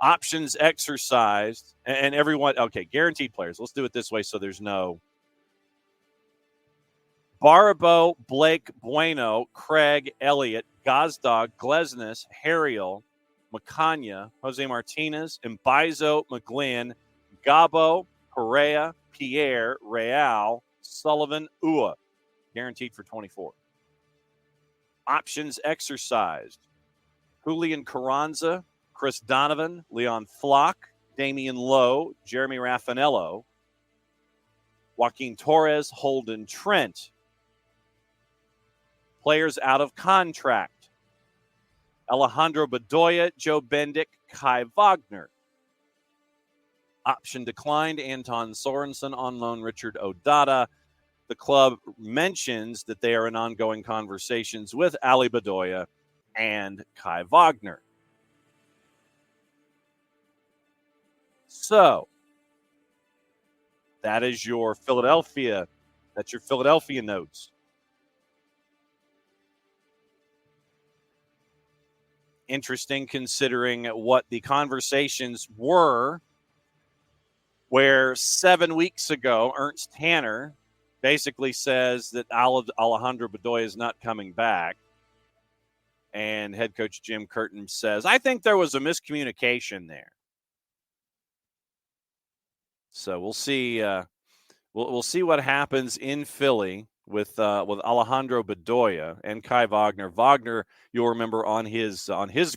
Options exercised, and everyone, okay, guaranteed players. Let's do it this way so there's no. Barabo, Blake, Bueno, Craig, Elliott, Gazdag, Glesnes, Harriel, Macanya, Jose Martinez, Mbaizo, McGlynn, Gabo, Perea, Pierre, Real, Sullivan, Ua. Guaranteed for 24. Options exercised. Julian Carranza, Chris Donovan, Leon Flock, Damian Lowe, Jeremy Raffanello, Joaquin Torres, Holden Trent. Players out of contract. Alejandro Bedoya, Joe Bendick, Kai Wagner. Option declined. Anton Sorensen on loan. Richard Odata. The club mentions that they are in ongoing conversations with Ali Bedoya and Kai Wagner. So, that is your Philadelphia. That's your Philadelphia notes. Interesting considering what the conversations were, where 7 weeks ago, Ernst Tanner basically says that Alejandro Bedoya is not coming back. And head coach Jim Curtin says, I think there was a miscommunication there. So we'll see. We'll see what happens in Philly with Alejandro Bedoya and Kai Wagner. Wagner, you'll remember on his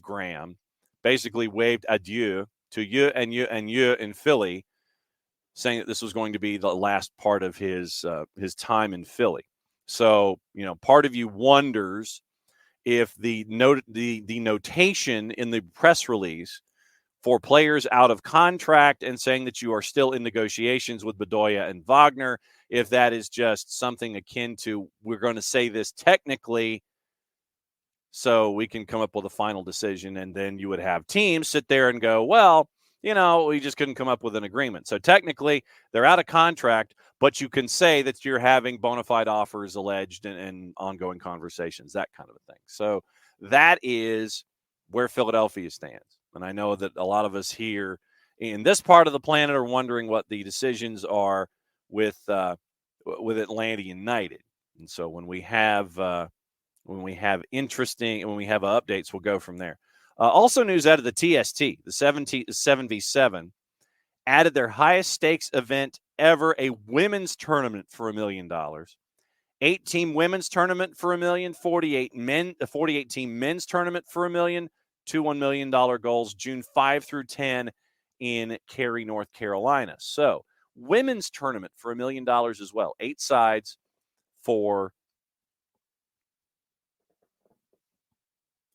gram, basically waved adieu to you in Philly, saying that this was going to be the last part of his time in Philly. So part of you wonders if the notation in the press release for players out of contract and saying that you are still in negotiations with Bedoya and Wagner, if that is just something akin to, we're going to say this technically so we can come up with a final decision, and then you would have teams sit there and go, well, we just couldn't come up with an agreement. So technically they're out of contract, but you can say that you're having bona fide offers alleged and ongoing conversations, that kind of a thing. So that is where Philadelphia stands. And I know that a lot of us here in this part of the planet are wondering what the decisions are with Atlanta United. And so when we have updates, we'll go from there. Also news out of the TST, the 7v7 added their highest stakes event ever, a women's tournament for $1 million. 8-team women's tournament for $1 million, 48-team men's tournament for $1 million. 2 $1 million goals, June 5 through 10 in Cary, North Carolina. So, women's tournament for $1 million as well. 8 sides for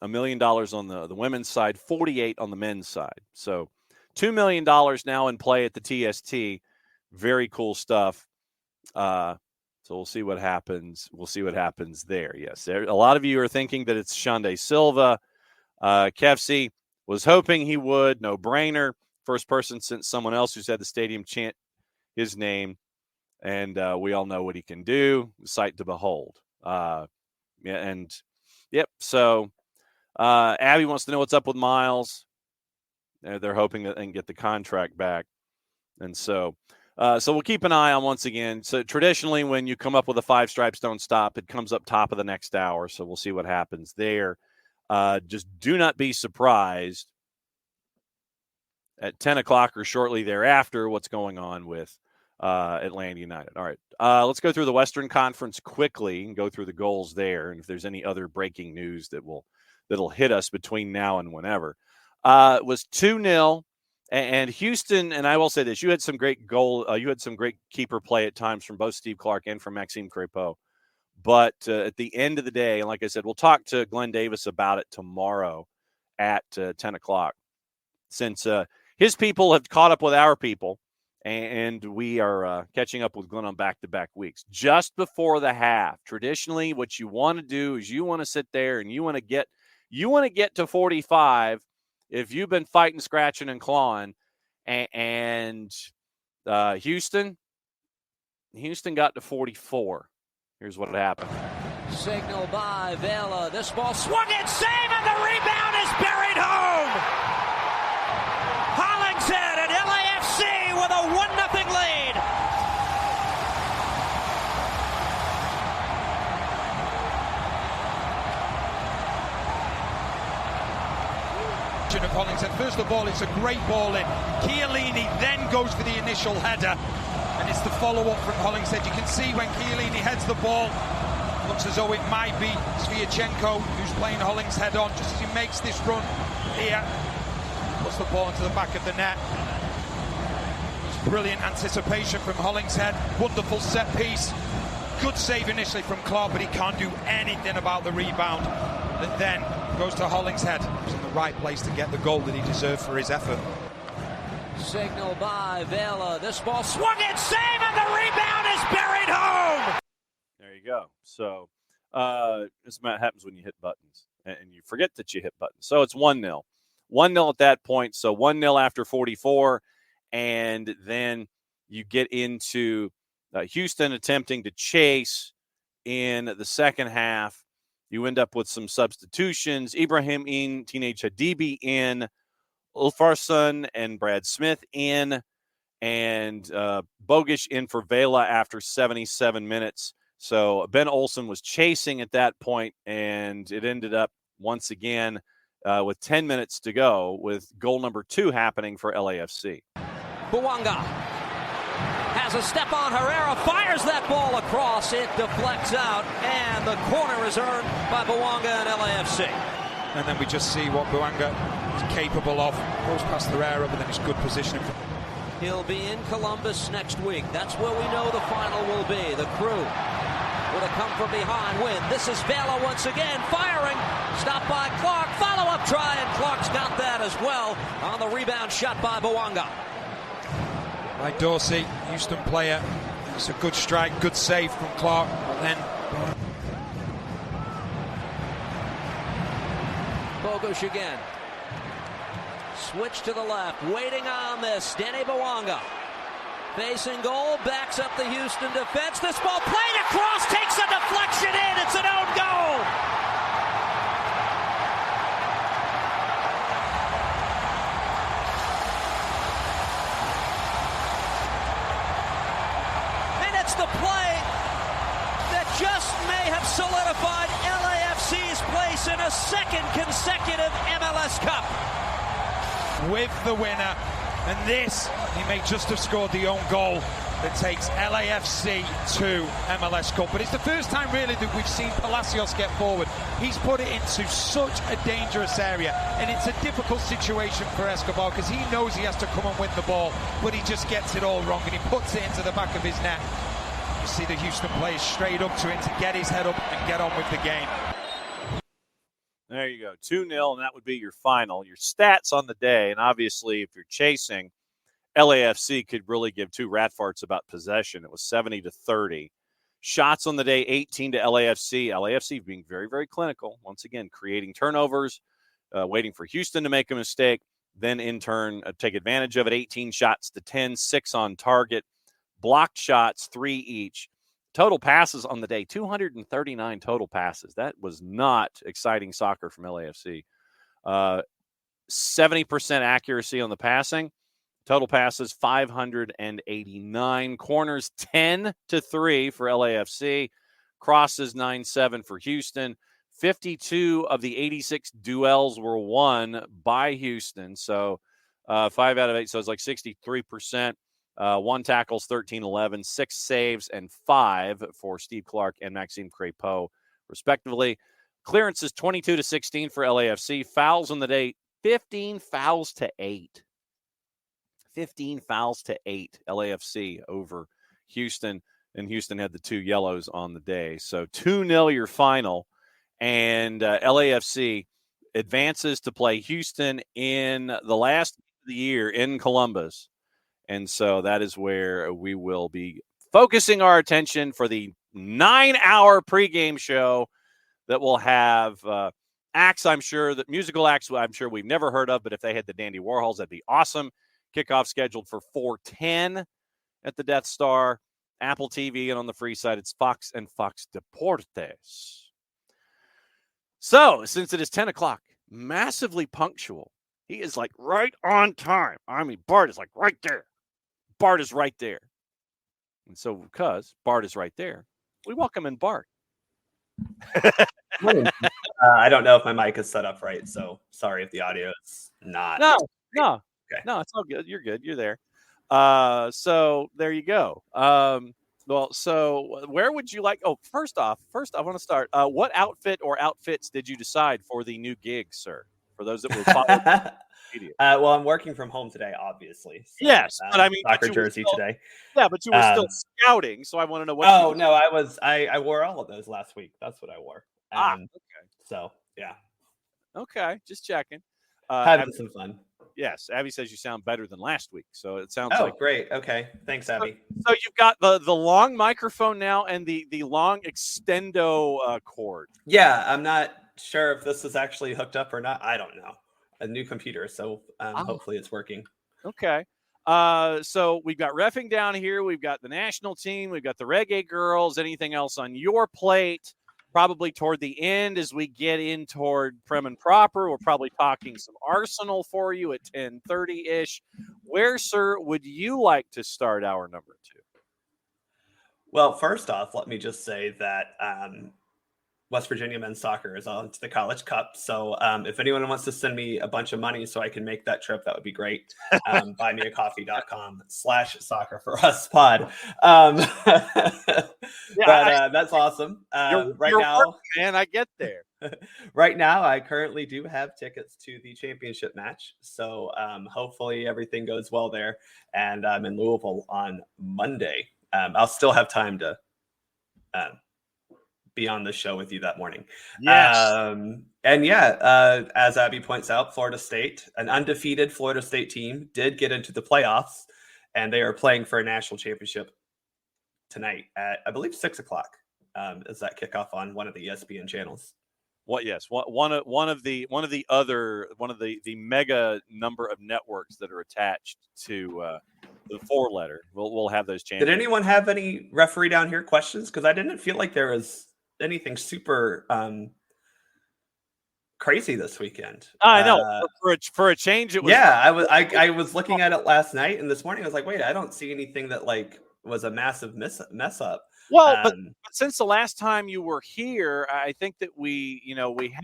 $1 million on the women's side, 48 on the men's side. So, $2 million now in play at the TST. Very cool stuff. So we'll see what happens. We'll see what happens there. Yes, a lot of you are thinking that it's Shande Silva. Kefsi was hoping he would. No brainer. First person since someone else who's had the stadium chant his name. And we all know what he can do. Sight to behold. So Abby wants to know what's up with Miles. They're hoping that they can get the contract back. And so we'll keep an eye on, once again. So traditionally when you come up with a 5 stripes don't stop, it comes up top of the next hour. So we'll see what happens there. Just do not be surprised at 10 o'clock or shortly thereafter what's going on with Atlanta United. All right, let's go through the Western Conference quickly and go through the goals there, and if there's any other breaking news that'll hit us between now and whenever. It was 2-0, and Houston, and I will say this, you had some great keeper play at times from both Steve Clark and from Maxime Crépeau. But at the end of the day, and like I said, we'll talk to Glenn Davis about it tomorrow at 10 o'clock. Since his people have caught up with our people, and we are catching up with Glenn on back-to-back weeks. Just before the half, traditionally what you want to do is you want to sit there and you want to get to 45 if you've been fighting, scratching, and clawing. And Houston got to 44. Here's what happened. Signal by Vela. This ball swung and save, and the rebound is buried home. Hollingshead and LAFC with a 1-0 lead. Of Hollingshead. First of all, it's a great ball in. Chiellini then goes for the initial header. And it's the follow-up from Hollingshead. You can see when Chiellini heads the ball, looks as though it might be Sviatchenko who's playing Hollingshead on just as he makes this run here. Puts the ball into the back of the net. It's brilliant anticipation from Hollingshead. Wonderful set piece. Good save initially from Clark, but he can't do anything about the rebound. And then goes to Hollingshead. He's in the right place to get the goal that he deserved for his effort. Signal by Vela. This ball swung and save, and the rebound is buried home. There you go. So this happens when you hit buttons, and you forget that you hit buttons. So it's 1-0. 1-0 at that point. So 1-0 after 44, and then you get into Houston attempting to chase in the second half. You end up with some substitutions. Ibrahim in, Teenage Hadibi in, Ulfarsson and Brad Smith in, and Bogish in for Vela after 77 minutes. So Ben Olsen was chasing at that point, and it ended up once again with 10 minutes to go with goal number 2 happening for LAFC. Bouanga has a step on Herrera, fires that ball across. It deflects out, and the corner is earned by Bouanga and LAFC. And then we just see what Bouanga is capable of. Goes past Herrera, but then it's good positioning. He'll be in Columbus next week. That's where we know the final will be. The Crew with a come-from-behind win. This is Vela once again firing. Stopped by Clark. Follow-up try, and Clark's got that as well on the rebound shot by Bouanga. By Dorsey, Houston player. It's a good strike, good save from Clark. And then Bogish again. Switch to the left. Waiting on this. Danny Bouanga. Facing goal. Backs up the Houston defense. This ball played across. Takes a deflection in. It's an own goal. The play that just may have solidified LAFC's place in a second consecutive MLS Cup. With the winner, and this, he may just have scored the own goal that takes LAFC to MLS Cup. But it's the first time really that we've seen Palacios get forward. He's put it into such a dangerous area, and it's a difficult situation for Escobar because he knows he has to come and win the ball, but he just gets it all wrong, and he puts it into the back of his net. You see the Houston players straight up to him to get his head up and get on with the game. There you go, 2-0, and that would be your final. Your stats on the day, and obviously if you're chasing, LAFC could really give two rat farts about possession. It was 70-30. Shots on the day, 18 to LAFC. LAFC being very, very clinical. Once again, creating turnovers, waiting for Houston to make a mistake, then in turn take advantage of it. 18 shots to 10, 6 on target. Blocked shots, 3 each. Total passes on the day, 239 total passes. That was not exciting soccer from LAFC. 70% accuracy on the passing. Total passes, 589. Corners, 10-3 for LAFC. Crosses, 9-7 for Houston. 52 of the 86 duels were won by Houston. So 5 out of 8, so it's like 63%. 1 tackles, 13-11, 6 saves, and 5 for Steve Clark and Maxime Crépeau, respectively. Clearances, 22-16 for LAFC. Fouls on the day, 15 fouls to 8. 15 fouls to 8, LAFC over Houston, and Houston had the 2 yellows on the day. So 2-0 your final, and LAFC advances to play Houston in the last of the year in Columbus. And so that is where we will be focusing our attention for the 9-hour pregame show that will have acts, I'm sure, that musical acts I'm sure we've never heard of, but if they had the Dandy Warhols, that'd be awesome. Kickoff scheduled for 4:10 at the Death Star, Apple TV, and on the free side, it's Fox and Fox Deportes. So since it is 10 o'clock, massively punctual, he is like right on time. I mean, Bart is like right there. Bart is right there. And so because Bart is right there, we welcome in Bart. I don't know if my mic is set up right, so sorry if the audio is not. No, Okay. No, it's all good. You're good. You're there. So there you go. Well, so where would you like? Oh, first off, I want to start. What outfit or outfits did you decide for the new gig, sir? For those that will follow. Well, I'm working from home today, obviously. So, yes, but I mean, soccer jersey today. Yeah, but you were still scouting, so I want to know what. Oh no, I wore all of those last week. That's what I wore. Okay. So yeah. Okay, just checking. Having some fun. Yes, Abby says you sound better than last week. So it sounds Oh, like great. Okay. Thanks, Abby. So you've got the long microphone now and the long extendo cord. Yeah, I'm not sure if this is actually hooked up or not. I don't know. A new computer, so hopefully it's working. Okay. So we've got reffing down here. We've got the national team. We've got the reggae girls. Anything else on your plate? Probably toward the end as we get in toward Prem and Proper. We're probably talking some Arsenal for you at 10:30-ish. Where, sir, would you like to start our number 2? Well, first off, let me just say that West Virginia men's soccer is on to the College Cup. So if anyone wants to send me a bunch of money so I can make that trip, that would be great. buymeacoffee.com/SoccerForUSPod. That's awesome. You're now, working, man, I get there. Right now, I currently do have tickets to the championship match. So hopefully everything goes well there. And I'm in Louisville on Monday. I'll still have time to be on the show with you that morning. Yes. As Abby points out, Florida State, an undefeated Florida State team, did get into the playoffs, and they are playing for a national championship tonight at, I believe, 6:00. Is that kickoff on one of the ESPN channels? What? Yes, one of the mega number of networks that are attached to the 4-letter. We'll have those changes. Did anyone have any referee down here questions? Because I didn't feel like there was anything super crazy this weekend. I know for a change. It was. Yeah, I was looking at it last night, and this morning I was like, wait, I don't see anything that like was a massive mess up. Well, but since the last time you were here, I think that we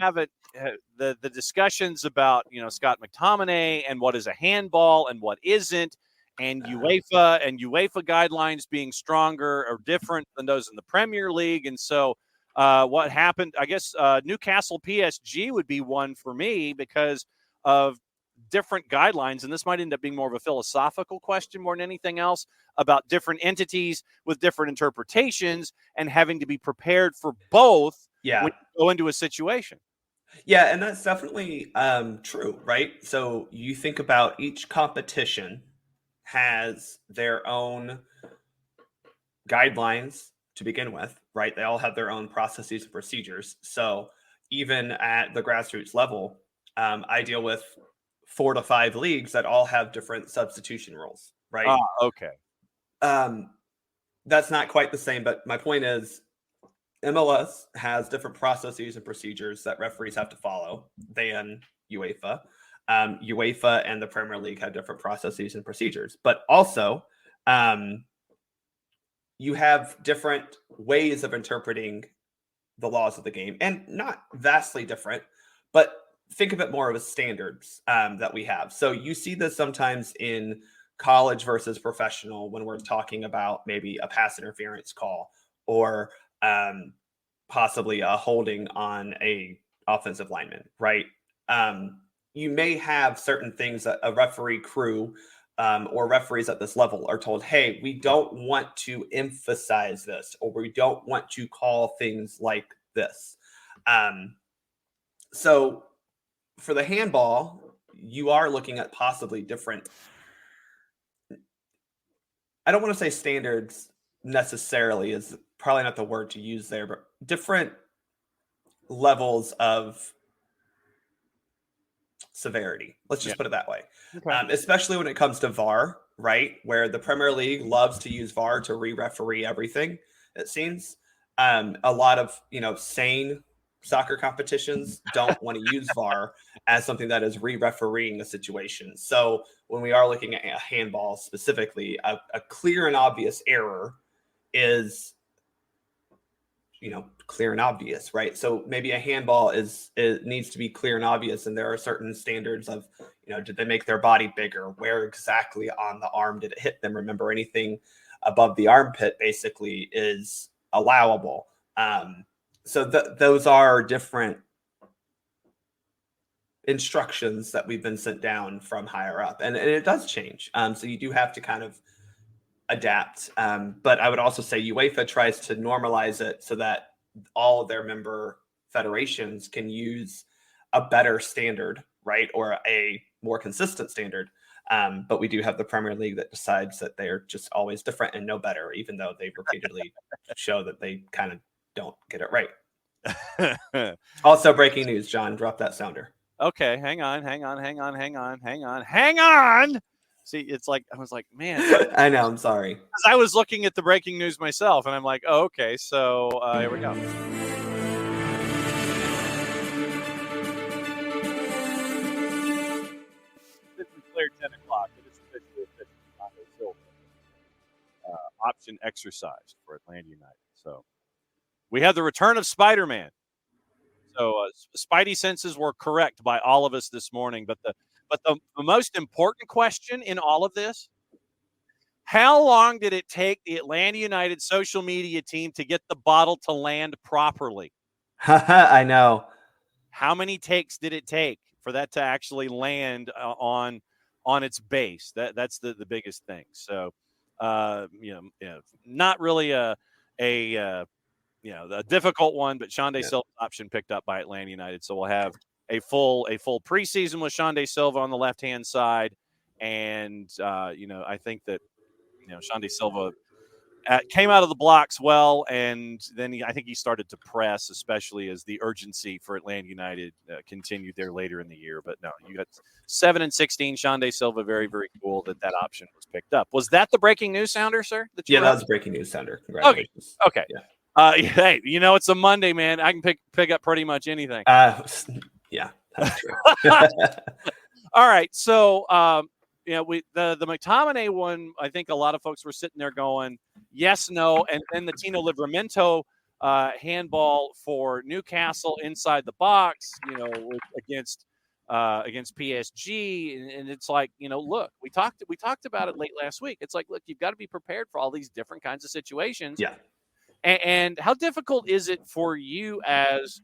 have it. The discussions about Scott McTominay and what is a handball and what isn't, and UEFA guidelines being stronger or different than those in the Premier League, and so. What happened? I guess Newcastle PSG would be one for me because of different guidelines, and this might end up being more of a philosophical question more than anything else about different entities with different interpretations and having to be prepared for both when you go into a situation. Yeah, and that's definitely true, right? So you think about each competition has their own guidelines to begin with, right? They all have their own processes and procedures. So even at the grassroots level, I deal with 4 to 5 leagues that all have different substitution rules, right? Okay. That's not quite the same, but my point is MLS has different processes and procedures that referees have to follow than UEFA. UEFA and the Premier League have different processes and procedures, but also you have different ways of interpreting the laws of the game, and not vastly different, but think of it more of as standards that we have. So you see this sometimes in college versus professional when we're talking about maybe a pass interference call or possibly a holding on a offensive lineman, right? You may have certain things that a referee crew or referees at this level are told, hey, we don't want to emphasize this, or we don't want to call things like this. So for the handball, you are looking at possibly different, I don't want to say standards necessarily is probably not the word to use there, but different levels of severity. Let's just put it that way. Okay. Especially when it comes to VAR, right? Where the Premier League loves to use VAR to re-referee everything, it seems. A lot of, sane soccer competitions don't want to use VAR as something that is re-refereeing a situation. So when we are looking at a handball specifically, a clear and obvious error is clear and obvious, right? So maybe a handball it needs to be clear and obvious, and there are certain standards of, did they make their body bigger? Where exactly on the arm did it hit them? Remember, anything above the armpit basically is allowable. So those are different instructions that we've been sent down from higher up, and it does change. So you do have to kind of adapt. But I would also say UEFA tries to normalize it so that all of their member federations can use a better standard, right? Or a more consistent standard. But we do have the Premier League that decides that they're just always different and no better, even though they repeatedly show that they kind of don't get it right. Also, breaking news, John, drop that sounder. Okay, hang on. See, it's like, I was like, man. I know, I'm sorry. Because I was looking at the breaking news myself, and I'm like, oh, okay, so here we go. It's clear 10 o'clock. It is officially option exercised for Atlanta United. So we have the return of Spider-Man. So Spidey senses were correct by all of us this morning. But the most important question in all of this, how long did it take the Atlanta United social media team to get the bottle to land properly? I know. How many takes did it take for that to actually land on its base? That's the biggest thing. So, not really a difficult one, but Shande Silva's option picked up by Atlanta United. So we'll have a full preseason with Shande Silva on the left-hand side. And, I think that, Shande Silva came out of the blocks well, and then I think he started to press, especially as the urgency for Atlanta United continued there later in the year. But no, you got 7 and 16, Shande Silva. Very, very cool that option was picked up. Was that the breaking news sounder, sir? That was a breaking news sounder. Congratulations. Okay. Hey, it's a Monday, man. I can pick up pretty much anything. Yeah, that's true. All right, so the McTominay one, I think a lot of folks were sitting there going, yes, no, and then the Tino Livramento handball for Newcastle inside the box, against PSG, and it's like, look, we talked about it late last week. It's like, look, you've got to be prepared for all these different kinds of situations. Yeah. And how difficult is it for you as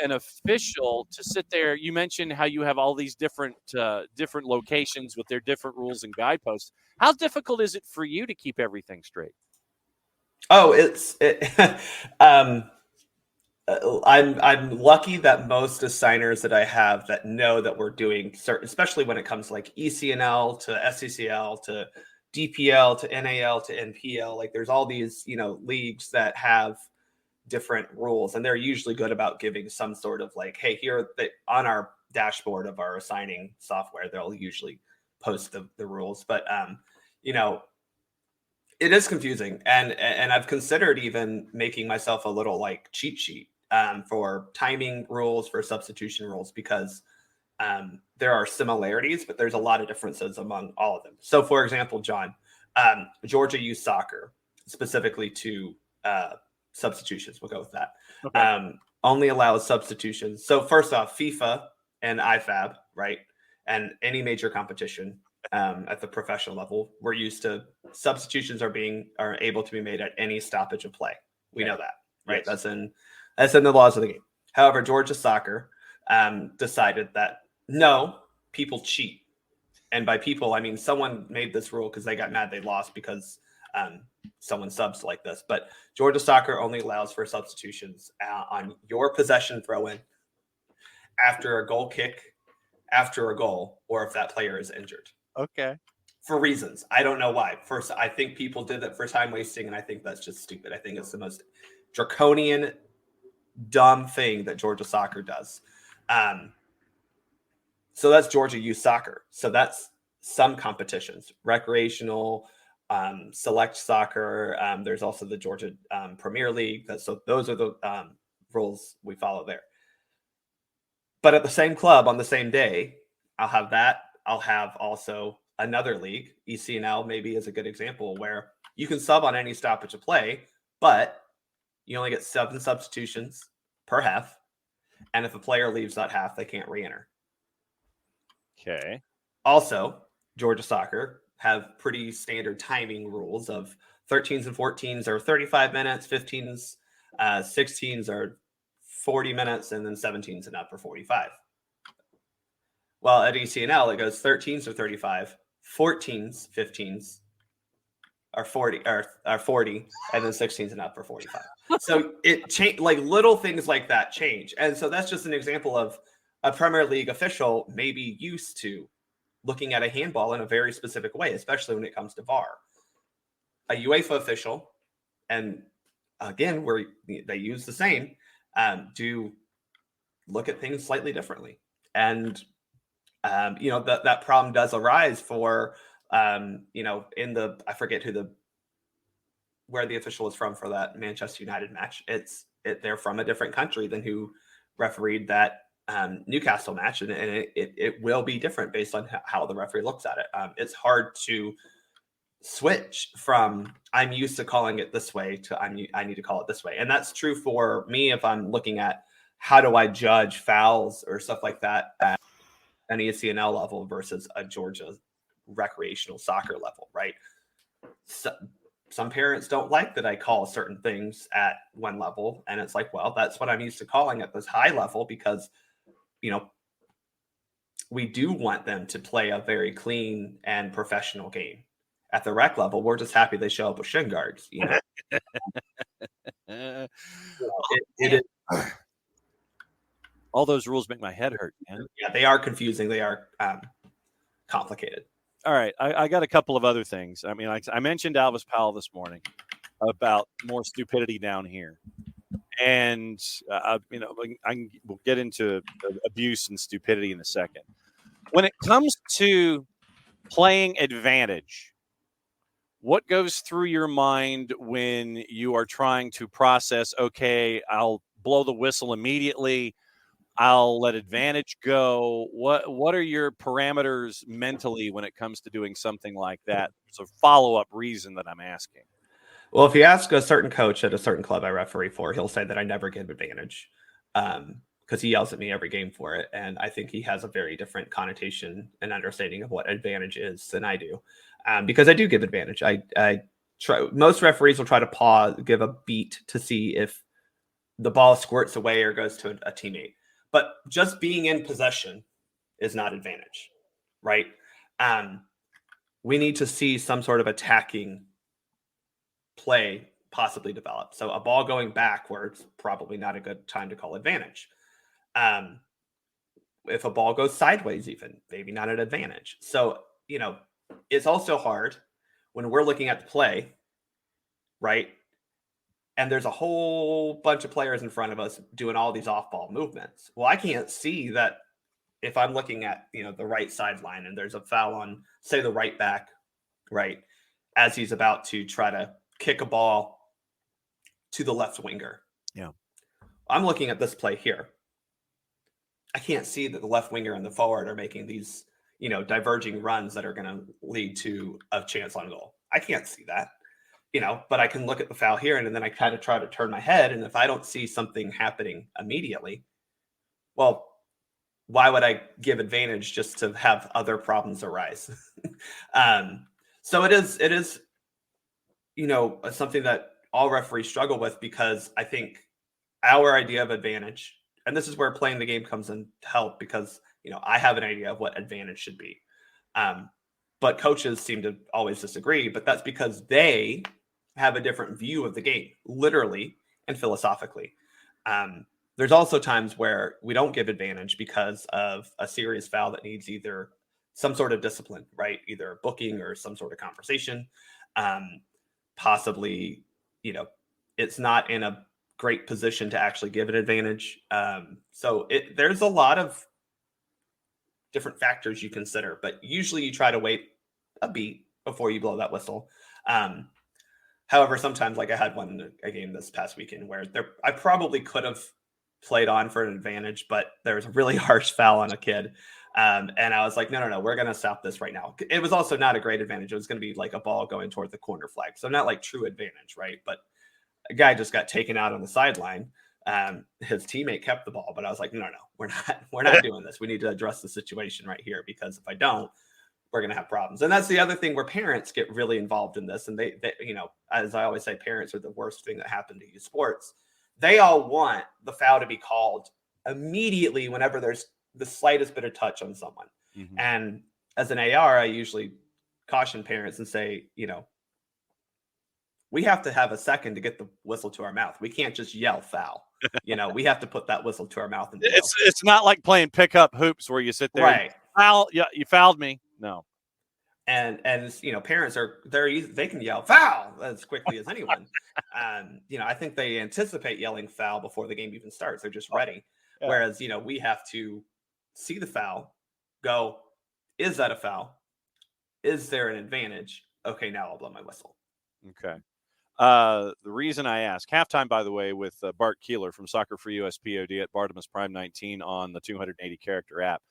an official to sit there? You mentioned how you have all these different locations with their different rules and guideposts. How difficult is it for you to keep everything straight? Oh, I'm lucky that most assigners that I have that know that we're doing certain, especially when it comes to like ECNL to SCCL to DPL to NAL to NPL, like there's all these, leagues that have different rules, and they're usually good about giving some sort of like, hey, here on our dashboard of our assigning software, they'll usually post the rules. But it is confusing, and I've considered even making myself a little like cheat sheet for timing rules, for substitution rules, because there are similarities, but there's a lot of differences among all of them. So, for example, John, Georgia Youth Soccer, specifically to substitutions, we'll go with that, okay. Only allows substitutions. So, first off, FIFA and IFAB, right, and any major competition at the professional level, we're used to substitutions are able to be made at any stoppage of play. We know that, right? Yes. That's in the laws of the game. However, Georgia Soccer decided that no, people cheat. And by people, I mean someone made this rule because they got mad they lost because someone subs like this. But Georgia Soccer only allows for substitutions on your possession throw-in, after a goal kick, after a goal, or if that player is injured. Okay. For reasons. I don't know why. First, I think people did that for time wasting, and I think that's just stupid. I think it's the most draconian, dumb thing that Georgia Soccer does. So that's Georgia Youth Soccer. So that's some competitions, recreational, select soccer. There's also the Georgia Premier League. So those are the rules we follow there. But at the same club on the same day, I'll have that. I'll have also another league, ECNL maybe is a good example, where you can sub on any stoppage of play, but you only get 7 substitutions per half. And if a player leaves that half, they can't re-enter. Okay. Also, Georgia Soccer have pretty standard timing rules of 13s and 14s are 35 minutes, 15s, 16s are 40 minutes, and then 17s and up are 45. Well, at ECNL, it goes 13s are 35, 14s, 15s are 40, and then 16s and up are 45. So it changed, like little things like that change. And so that's just an example of a Premier League official may be used to looking at a handball in a very specific way, especially when it comes to VAR. A UEFA official, and again, where they use the same, do look at things slightly differently. And, that problem does arise for, I forget where the official is from for that Manchester United match. They're from a different country than who refereed that Newcastle match, and it will be different based on how the referee looks at it. It's hard to switch from I'm used to calling it this way to I need to call it this way. And that's true for me if I'm looking at how do I judge fouls or stuff like that at an ESCNL level versus a Georgia recreational soccer level, right? So, some parents don't like that I call certain things at one level, and it's like, well, that's what I'm used to calling at this high level because, we do want them to play a very clean and professional game. At the rec level, we're just happy they show up with shin guards. All those rules make my head hurt, man. Yeah, they are confusing. They are complicated. All right, I got a couple of other things. I mean, I mentioned Alvis Powell this morning about more stupidity down here, and we'll get into abuse and stupidity in a second. When it comes to playing advantage, what goes through your mind when you are trying to process, okay, I'll blow the whistle immediately, I'll let advantage go? What are your parameters mentally when it comes to doing something like that? There's a follow-up reason that I'm asking. Well, if you ask a certain coach at a certain club I referee for, he'll say that I never give advantage because he yells at me every game for it. And I think he has a very different connotation and understanding of what advantage is than I do. Because I do give advantage. I try. Most referees will try to give a beat to see if the ball squirts away or goes to a teammate. But just being in possession is not advantage, right? We need to see some sort of attacking play possibly develop. So a ball going backwards, probably not a good time to call advantage. If a ball goes sideways, even maybe not an advantage. So, it's also hard when we're looking at the play, right? And there's a whole bunch of players in front of us doing all these off-ball movements. Well, I can't see that if I'm looking at, the right sideline and there's a foul on, say, the right back, right, as he's about to try to kick a ball to the left winger. Yeah. I'm looking at this play here. I can't see that the left winger and the forward are making these, diverging runs that are going to lead to a chance on goal. I can't see that. But I can look at the foul here and then I kind of try to turn my head. And if I don't see something happening immediately, well, why would I give advantage just to have other problems arise? So it is, something that all referees struggle with because I think our idea of advantage, and this is where playing the game comes in to help because, I have an idea of what advantage should be. But coaches seem to always disagree, but that's because they have a different view of the game, literally and philosophically. There's also times where we don't give advantage because of a serious foul that needs either some sort of discipline, right? Either booking or some sort of conversation. Possibly, it's not in a great position to actually give an advantage. So there's a lot of different factors you consider, but usually you try to wait a beat before you blow that whistle. However, sometimes, like I had a game this past weekend where I probably could have played on for an advantage, but there was a really harsh foul on a kid. And I was like, no, we're going to stop this right now. It was also not a great advantage. It was going to be like a ball going toward the corner flag. So not like true advantage, right? But a guy just got taken out on the sideline. His teammate kept the ball, but I was like, no, we're not doing this. We need to address the situation right here because if I don't, we're going to have problems. And that's the other thing where parents get really involved in this. And they, as I always say, parents are the worst thing that happened to youth sports. They all want the foul to be called immediately whenever there's the slightest bit of touch on someone. Mm-hmm. And as an AR, I usually caution parents and say, we have to have a second to get the whistle to our mouth. We can't just yell foul. We have to put that whistle to our mouth. And it's not like playing pickup hoops where you sit there. Right. Foul. Yeah, you fouled me. No. And parents they can yell foul as quickly as anyone. I think they anticipate yelling foul before the game even starts. They're just ready. Yeah. Whereas, we have to see the foul, go, is that a foul? Is there an advantage? Okay, now I'll blow my whistle. Okay. The reason I ask, halftime, by the way, with Bart Keeler from SoccerForUSPod at Bartimus Prime 19 on the 280-character app.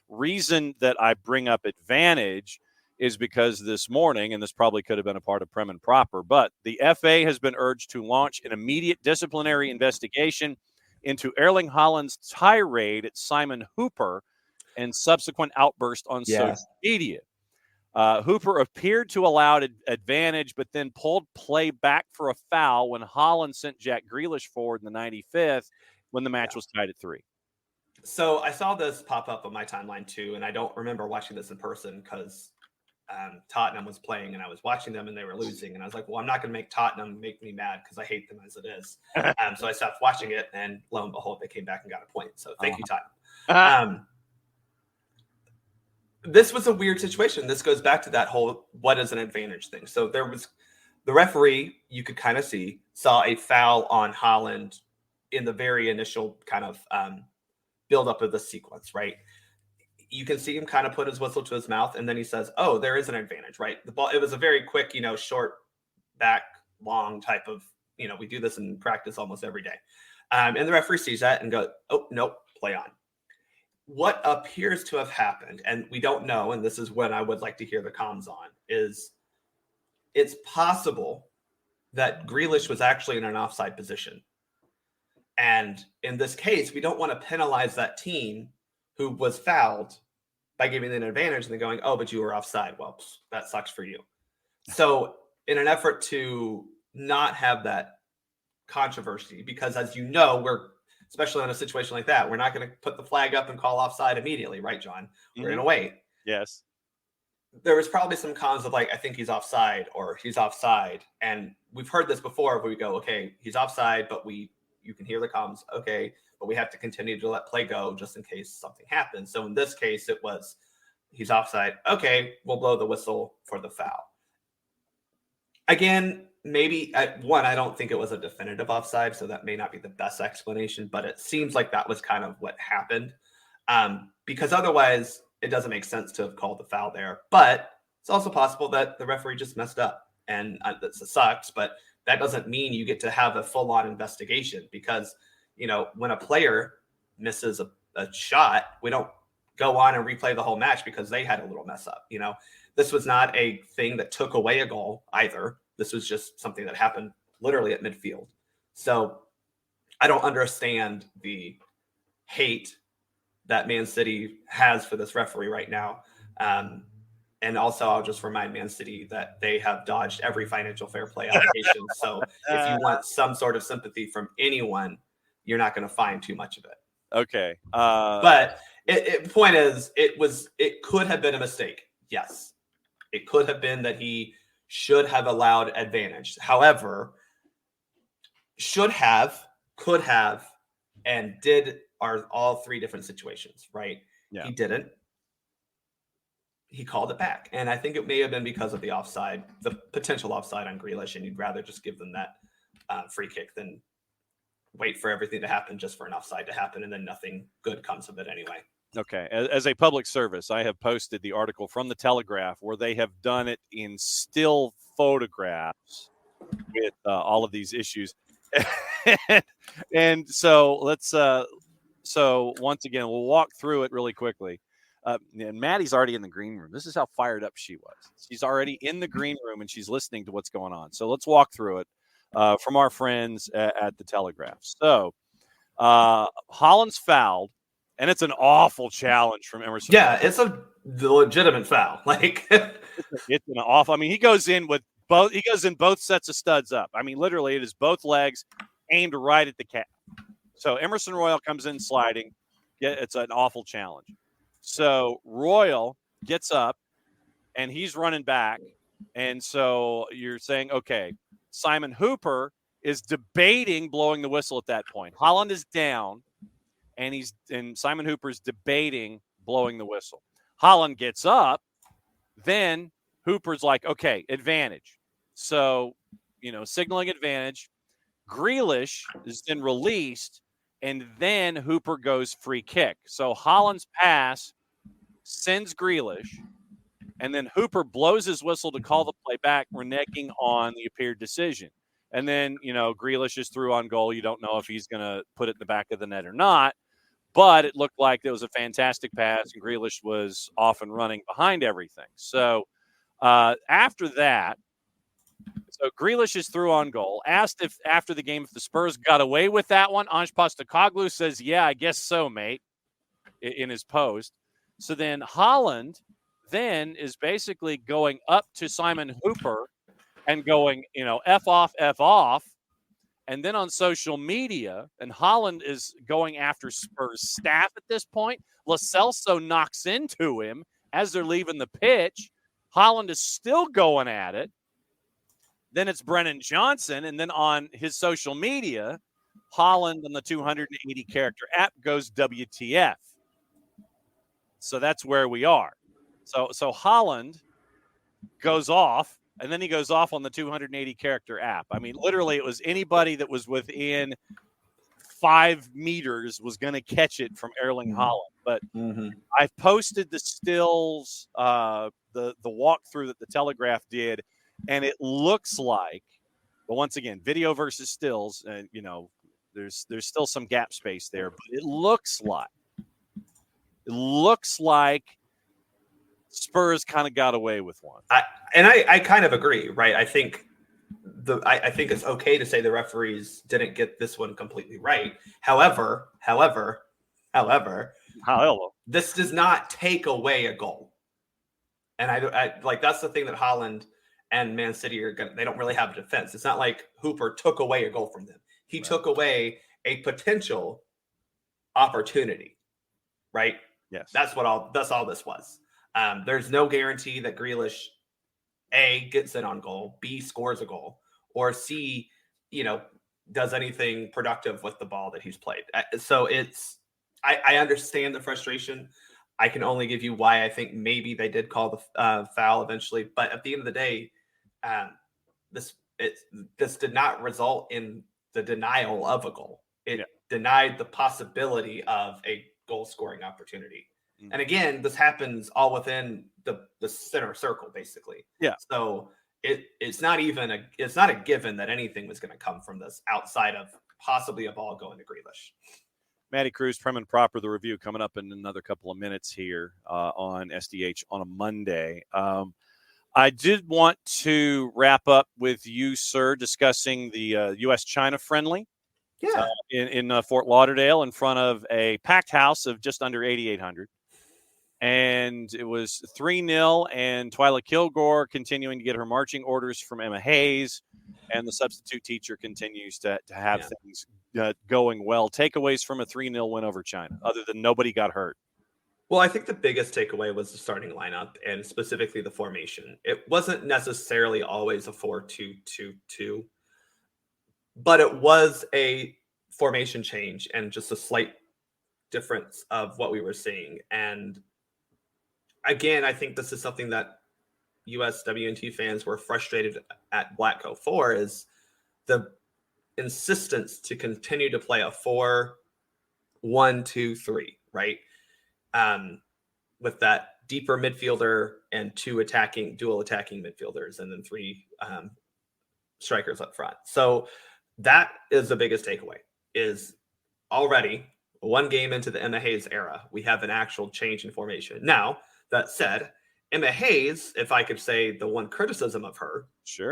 Reason that I bring up advantage is because this morning, and this probably could have been a part of Prem and Proper, but the FA has been urged to launch an immediate disciplinary investigation into Erling Haaland's tirade at Simon Hooper and subsequent outburst on social media. Hooper appeared to allow advantage, but then pulled play back for a foul when Haaland sent Jack Grealish forward in the 95th when the match was tied at 3. So I saw this pop up on my timeline too, and I don't remember watching this in person because Tottenham was playing and I was watching them and they were losing. And I was like, well, I'm not going to make Tottenham make me mad because I hate them as it is. So I stopped watching it, and lo and behold, they came back and got a point. So thank you, Tottenham. This was a weird situation. This goes back to that whole what is an advantage thing. So there was the referee, you could kind of saw a foul on Haaland in the very initial kind of buildup of the sequence, right? You can see him kind of put his whistle to his mouth, and then he says, oh, there is an advantage, right? The ball, it was a very quick, short back, long type of, we do this in practice almost every day. And the referee sees that and goes, oh, nope, play on. What appears to have happened, and we don't know, and this is when I would like to hear the comms on, is it's possible that Grealish was actually in an offside position. And in this case, we don't want to penalize that team who was fouled by giving them an advantage and then going, oh, but you were offside. Well, that sucks for you. So in an effort to not have that controversy, because as you know, we're, especially in a situation like that, we're not going to put the flag up and call offside immediately, right, John? We're going to wait. Yes. There was probably some cons of like, I think he's offside or he's offside. And we've heard this before where we go, okay, he's offside, but you can hear the comms. Okay, but we have to continue to let play go just in case something happens. So in this case, it was he's offside. Okay, we'll blow the whistle for the foul. Again, maybe I don't think it was a definitive offside, so that may not be the best explanation, but it seems like that was kind of what happened. Because otherwise, it doesn't make sense to have called the foul there. But it's also possible that the referee just messed up, and that sucks, but that doesn't mean you get to have a full-on investigation because, when a player misses a shot, we don't go on and replay the whole match because they had a little mess up. This was not a thing that took away a goal either. This was just something that happened literally at midfield. So I don't understand the hate that Man City has for this referee right now. And also, I'll just remind Man City that they have dodged every financial fair play allegation. So if you want some sort of sympathy from anyone, you're not going to find too much of it. Okay. But the point is, it could have been a mistake. Yes. It could have been that he should have allowed advantage. However, should have, could have, and did are all three different situations, right? Yeah. He didn't. He called it back. And I think it may have been because of the offside, the potential offside on Grealish, and you'd rather just give them that free kick than wait for everything to happen just for an offside to happen, and then nothing good comes of it anyway. Okay. As a public service, I have posted the article from the Telegraph where they have done it in still photographs with all of these issues. And so so once again, we'll walk through it really quickly. And Maddie's already in the green room. This is how fired up she was. She's already in the green room and she's listening to what's going on. So let's walk through it from our friends at the Telegraph. So Haaland's fouled, and it's an awful challenge from Emerson. Yeah, it's a legitimate foul. Like it's an awful. I mean, he goes in both sets of studs up. I mean, literally, it is both legs aimed right at the calf. So Emerson Royal comes in sliding. Yeah, it's an awful challenge. So Royal gets up, and he's running back. And so you're saying, okay, Simon Hooper is debating blowing the whistle at that point. Holland is down, and Simon Hooper's debating blowing the whistle. Holland gets up, then Hooper's like, okay, advantage. So, signaling advantage. Grealish is then released, and then Hooper goes free kick. So Holland's pass sends Grealish, and then Hooper blows his whistle to call the play back, reneging on the appeared decision. And then, Grealish is through on goal. You don't know if he's going to put it in the back of the net or not. But it looked like it was a fantastic pass, and Grealish was off and running behind everything. So after that, Grealish is through on goal. Asked if after the game if the Spurs got away with that one, Ange Postecoglou says, yeah, I guess so, mate, in his post. So then Holland then is basically going up to Simon Hooper and going, F off. And then on social media, and Holland is going after Spurs staff at this point. Lo Celso knocks into him as they're leaving the pitch. Holland is still going at it. Then it's Brennan Johnson. And then on his social media, Holland on the 280-character app goes WTF. So that's where we are. So Holland goes off. And then he goes off on the 280-character app. I mean, literally, it was anybody that was within 5 meters was going to catch it from Erling Haaland. But I've posted the stills, the walkthrough that the Telegraph did, and it looks like, well, once again, video versus stills, and there's still some gap space there, but it looks like Spurs kind of got away with one. I kind of agree, right? I think it's okay to say the referees didn't get this one completely right. However, this does not take away a goal. And I like that's the thing that Holland and Man City they don't really have a defense. It's not like Hooper took away a goal from them. He took away a potential opportunity, right? Yes. That's all this was. There's no guarantee that Grealish, A, gets in on goal, B, scores a goal, or C, does anything productive with the ball that he's played. So I understand the frustration. I can only give you why I think maybe they did call the foul eventually. But at the end of the day, this did not result in the denial of a goal. It denied the possibility of a goal scoring opportunity. And again, this happens all within the center circle, basically. Yeah. So it's not a given that anything was going to come from this outside of possibly a ball going to Grealish. Matty Cruz, Prem and Proper, the review coming up in another couple of minutes here on SDH on a Monday. I did want to wrap up with you, sir, discussing the U.S.-China friendly. Yeah. In Fort Lauderdale in front of a packed house of just under 8,800. And it was 3-0, and Twyla Kilgore continuing to get her marching orders from Emma Hayes, and the substitute teacher continues to have things going well. Takeaways from a 3-0 win over China, other than nobody got hurt. Well, I think the biggest takeaway was the starting lineup, and specifically the formation. It wasn't necessarily always a 4-2-2-2, but it was a formation change and just a slight difference of what we were seeing. And again, I think this is something that USWNT fans were frustrated at Blackco for, is the insistence to continue to play a 4-1-2-3, right? With that deeper midfielder and dual attacking midfielders, and then 3 strikers up front. So that is the biggest takeaway, is already one game into the Emma Hayes era, we have an actual change in formation. Now, that said, Emma Hayes, if I could say the one criticism of her,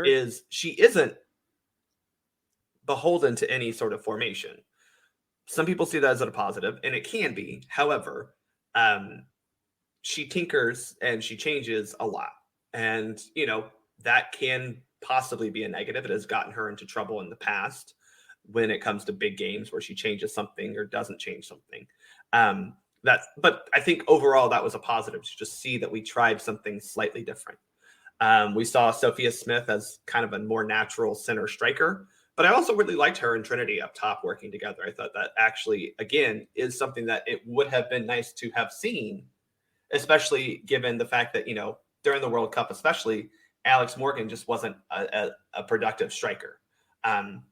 is she isn't beholden to any sort of formation. Some people see that as a positive, and it can be. However, she tinkers and she changes a lot. And, that can possibly be a negative. It has gotten her into trouble in the past when it comes to big games where she changes something or doesn't change something. But I think overall that was a positive to just see that we tried something slightly different. We saw Sophia Smith as kind of a more natural center striker, but I also really liked her and Trinity up top working together. I thought that actually, again, is something that it would have been nice to have seen, especially given the fact that, during the World Cup, especially, Alex Morgan just wasn't a productive striker. And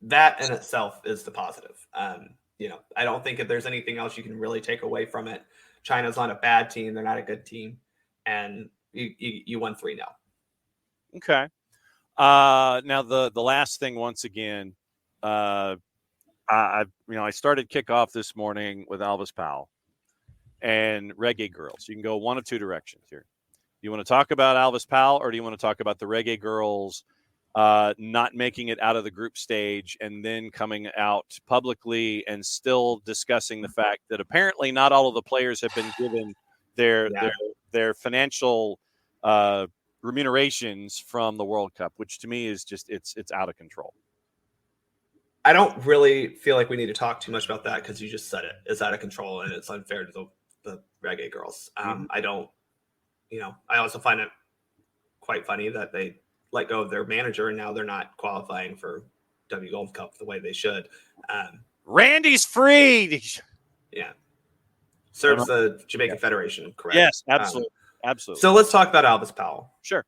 that in itself is the positive. I don't think if there's anything else you can really take away from it. China's not a bad team. They're not a good team. And you won 3-0. Okay. Now the last thing, once again, I started kickoff this morning with Alvis Powell and Reggae Girls. You can go one of two directions here. You want to talk about Alvis Powell, or do you want to talk about the Reggae Girls not making it out of the group stage and then coming out publicly and still discussing the fact that apparently not all of the players have been given their financial remunerations from the World Cup, which to me is just it's out of control. I don't really feel like we need to talk too much about that because you just said it. It's out of control and it's unfair to the Reggae Girls. I don't, I also find it quite funny that they let go of their manager and now they're not qualifying for W Gold Cup the way they should. Randy's freed. Yeah. Serves the Jamaican Federation, correct? Yes, absolutely. Absolutely. So let's talk about Alvis Powell. Sure.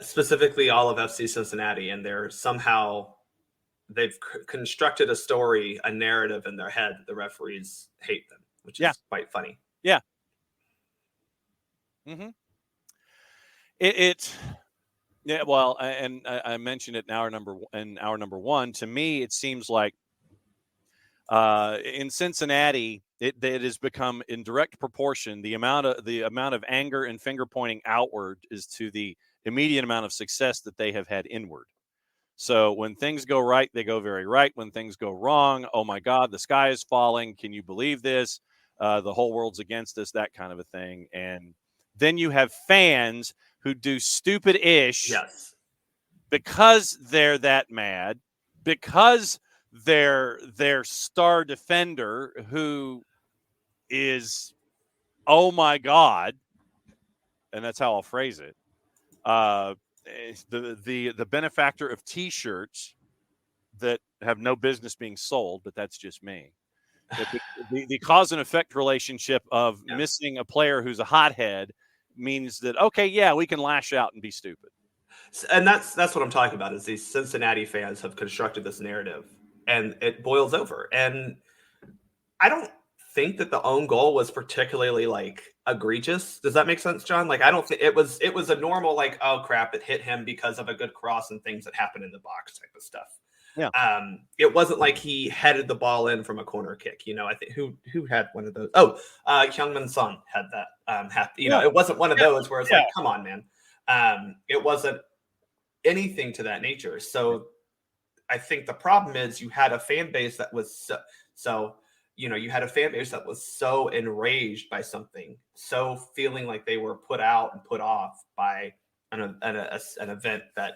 Specifically all of FC Cincinnati, and they've constructed a story, a narrative in their head that the referees hate them, which is quite funny. Yeah. Mm-hmm. Well, and I mentioned it in hour number one. To me, it seems like in Cincinnati, it has become in direct proportion. The amount of anger and finger pointing outward is to the immediate amount of success that they have had inward. So when things go right, they go very right. When things go wrong, oh my God, the sky is falling. Can you believe this? The whole world's against us, that kind of a thing. And then you have fans who do stupid-ish because they're that mad, because their star defender, who is, oh my God, and that's how I'll phrase it, the benefactor of T-shirts that have no business being sold, but that's just me. The cause and effect relationship of missing a player who's a hothead means that, okay, yeah, we can lash out and be stupid. And that's what I'm talking about, is these Cincinnati fans have constructed this narrative and it boils over. And I don't think that the own goal was particularly egregious. Does that make sense, John? I don't think it was a normal, oh crap, it hit him because of a good cross and things that happen in the box type of stuff. Yeah. It wasn't like he headed the ball in from a corner kick. I think who had one of those? Oh, Heung-min Son had that. It wasn't one of those where it's come on, man. It wasn't anything to that nature. So I think the problem is you had a fan base that was you had a fan base that was so enraged by something, so feeling like they were put out and put off by an event that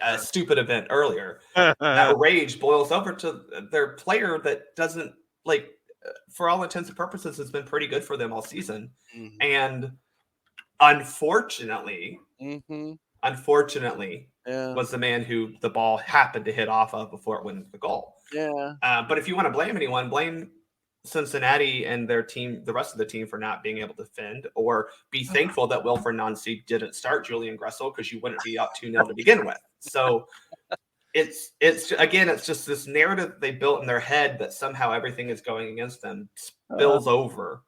a stupid event earlier. That rage boils over to their player that doesn't, for all intents and purposes, has been pretty good for them all season. Mm-hmm. And unfortunately, was the man who the ball happened to hit off of before it went into the goal. Yeah. But if you want to blame anyone, blame Cincinnati and their team, the rest of the team, for not being able to defend, or be thankful that Wilfred Nancy didn't start Julian Gressel, because you wouldn't be up 2-0 to begin with. So it's just this narrative they built in their head that somehow everything is going against them spills over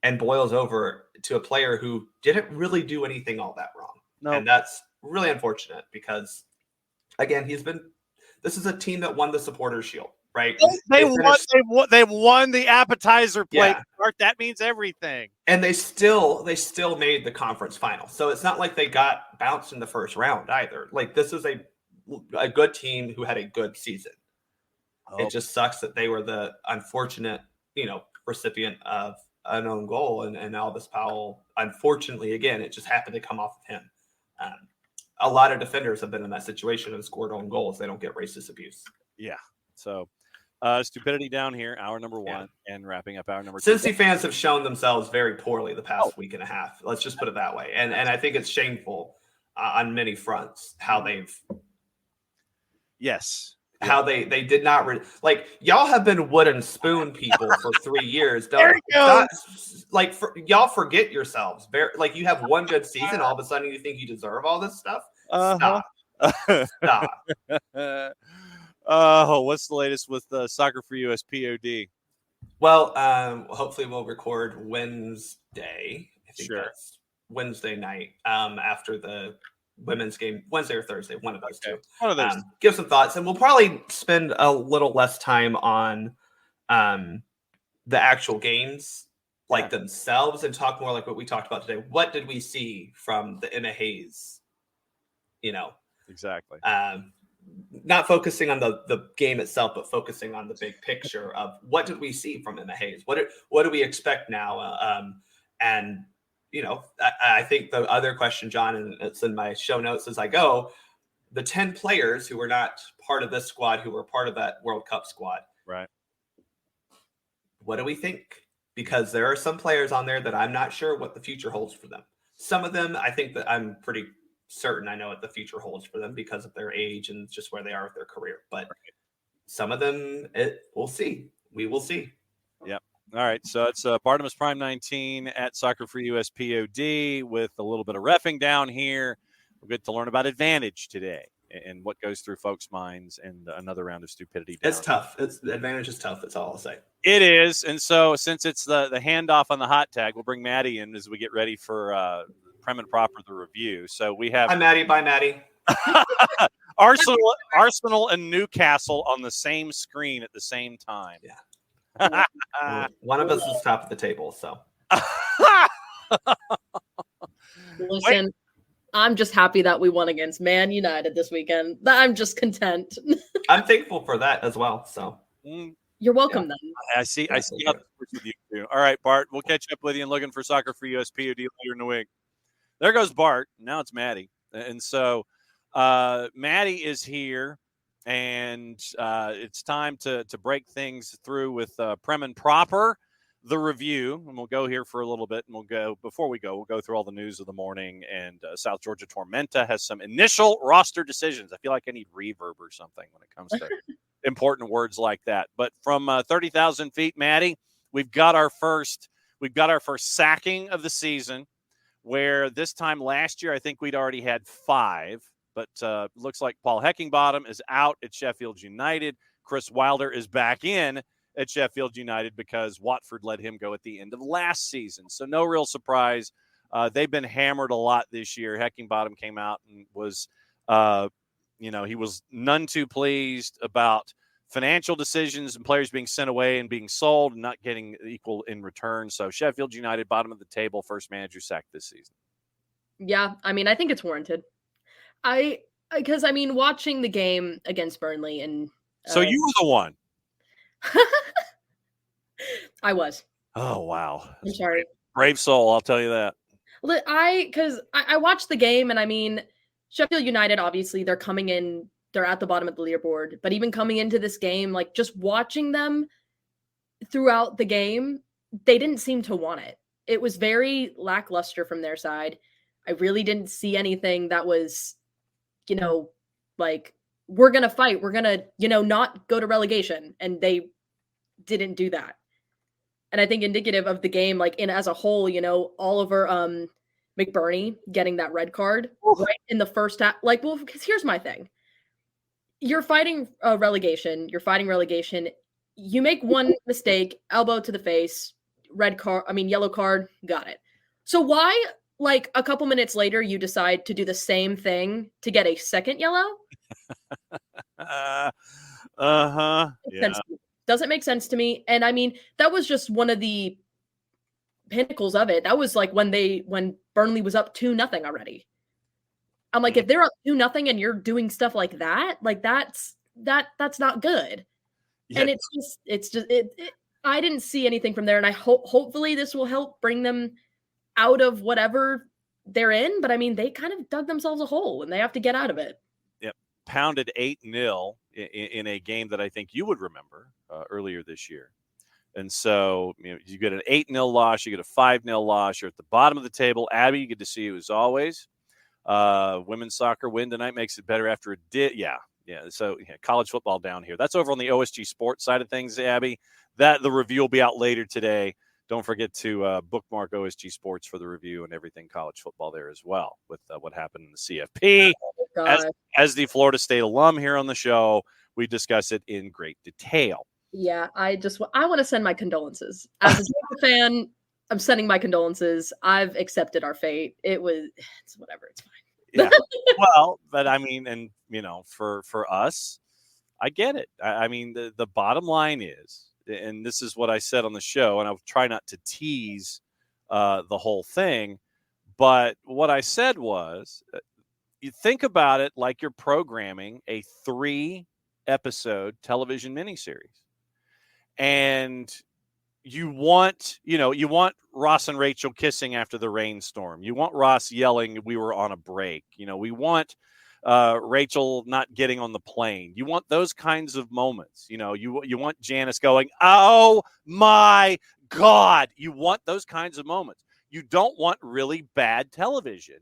and boils over to a player who didn't really do anything all that wrong. No. And that's really unfortunate because, again, this is a team that won the Supporters' Shield, right? They won the appetizer plate. Yeah. That means everything. And they still made the conference final. So it's not like they got bounced in the first round either. This is a good team who had a good season. Oh. It just sucks that they were the unfortunate, recipient of an own goal, and Alvis Powell, unfortunately, again, it just happened to come off of him. A lot of defenders have been in that situation and scored own goals. They don't get racist abuse. Yeah. So Stupidity Down Here, hour number 1, and wrapping up hour number 2. Cincy fans have shown themselves very poorly the past week and a half. Let's just put it that way. And I think it's shameful on many fronts how they've how they did not y'all have been wooden spoon people for 3 years. Don't y'all forget yourselves. You have one good season, all of a sudden you think you deserve all this stuff. Stop. What's the latest with SoccerForUSPod? Well, hopefully we'll record Wednesday. I think that's Wednesday night after the women's game, Wednesday or Thursday, one of those two. One of those. Give some thoughts, and we'll probably spend a little less time on the actual games themselves and talk more like what we talked about today. What did we see from the Emma Hayes? Exactly. Not focusing on the game itself, but focusing on the big picture of what did we see from Emma Hayes? What do we expect now? I think the other question, John, and it's in my show notes as I go, the 10 players who were not part of this squad, who were part of that World Cup squad. Right. What do we think? Because there are some players on there that I'm not sure what the future holds for them. Some of them, I think that I'm pretty certain I know what the future holds for them because of their age and just where they are with their career. But some of them, we'll see. We will see. Yep. All right. So it's Bartimus Prime 19 at SoccerForUSPod with a little bit of reffing down here. We'll get to learn about Advantage today and what goes through folks' minds and another round of stupidity. It's tough. Advantage is tough. That's all I'll say. It is. And so since it's the handoff on the hot tag, we'll bring Maddie in as we get ready for Prem and Proper, the review. So we have Hi, Maddie. Bye, Maddie. Arsenal and Newcastle on the same screen at the same time. Yeah. One of us is top of the table, so. Listen, I'm just happy that we won against Man United this weekend. I'm just content. I'm thankful for that as well. So you're welcome then. I see how this works with you too. All right, Bart, we'll catch up with you and looking for SoccerForUSPod later in the week. There goes Bart. Now it's Maddie. And so Maddie is here. And it's time to break things through with Prem and Proper, the review. And we'll go here for a little bit. And we'll go through all the news of the morning. And South Georgia Tormenta has some initial roster decisions. I feel like I need reverb or something when it comes to important words like that. But from 30,000 feet, Maddie, we've got our first sacking of the season, where this time last year, I think we'd already had 5. But looks like Paul Heckingbottom is out at Sheffield United. Chris Wilder is back in at Sheffield United because Watford let him go at the end of last season. So no real surprise. They've been hammered a lot this year. Heckingbottom came out and was, he was none too pleased about financial decisions and players being sent away and being sold and not getting equal in return. So Sheffield United, bottom of the table, first manager sacked this season. Yeah, I think it's warranted. Because watching the game against Burnley and so you were the one. I was. Oh wow! I'm sorry. Brave soul, I'll tell you that. Because I watched the game and Sheffield United, obviously they're coming in, they're at the bottom of the leaderboard, but even coming into this game, just watching them throughout the game, they didn't seem to want it. It was very lackluster from their side. I really didn't see anything that was, we're going to fight. We're going to, not go to relegation. And they didn't do that. And I think indicative of the game, as a whole, Oliver McBurney getting that red card right in the first half. Because here's my thing. You're fighting relegation. You make one mistake, elbow to the face, yellow card, got it. So why, a couple minutes later, you decide to do the same thing to get a second yellow? Yeah. Doesn't make sense to me. And that was just one of the pinnacles of it. That was when Burnley was up 2-0 already. I'm like, if they're up 2-0 and you're doing stuff like that, that's not good. Yeah. And it's just I didn't see anything from there. And I hopefully this will help bring them out of whatever they're in. But they kind of dug themselves a hole and they have to get out of it. Yep. Pounded 8-0 in a game that I think you would remember earlier this year. And so, you get an 8-0 loss, you get a 5-0 loss, you're at the bottom of the table. Abby, you get to see you as always. Women's soccer win tonight makes it better after yeah. So college football down here. That's over on the OSG Sports side of things, Abby. The review will be out later today. Don't forget to bookmark OSG Sports for the review and everything college football there as well with what happened in the CFP. As the Florida State alum here on the show, we discuss it in great detail. Yeah, I want to send my condolences. As a fan, I'm sending my condolences. I've accepted our fate. It's whatever. It's fine. Yeah. Well, but I mean, and for us, I get it. I mean, the bottom line is, and this is what I said on the show, and I'll try not to tease the whole thing, but what I said was, you think about it like you're programming a 3-episode television miniseries. And you want Ross and Rachel kissing after the rainstorm. You want Ross yelling, "We were on a break." We want Rachel not getting on the plane. You want those kinds of moments. You want Janice going, "Oh my God." You want those kinds of moments. You don't want really bad television.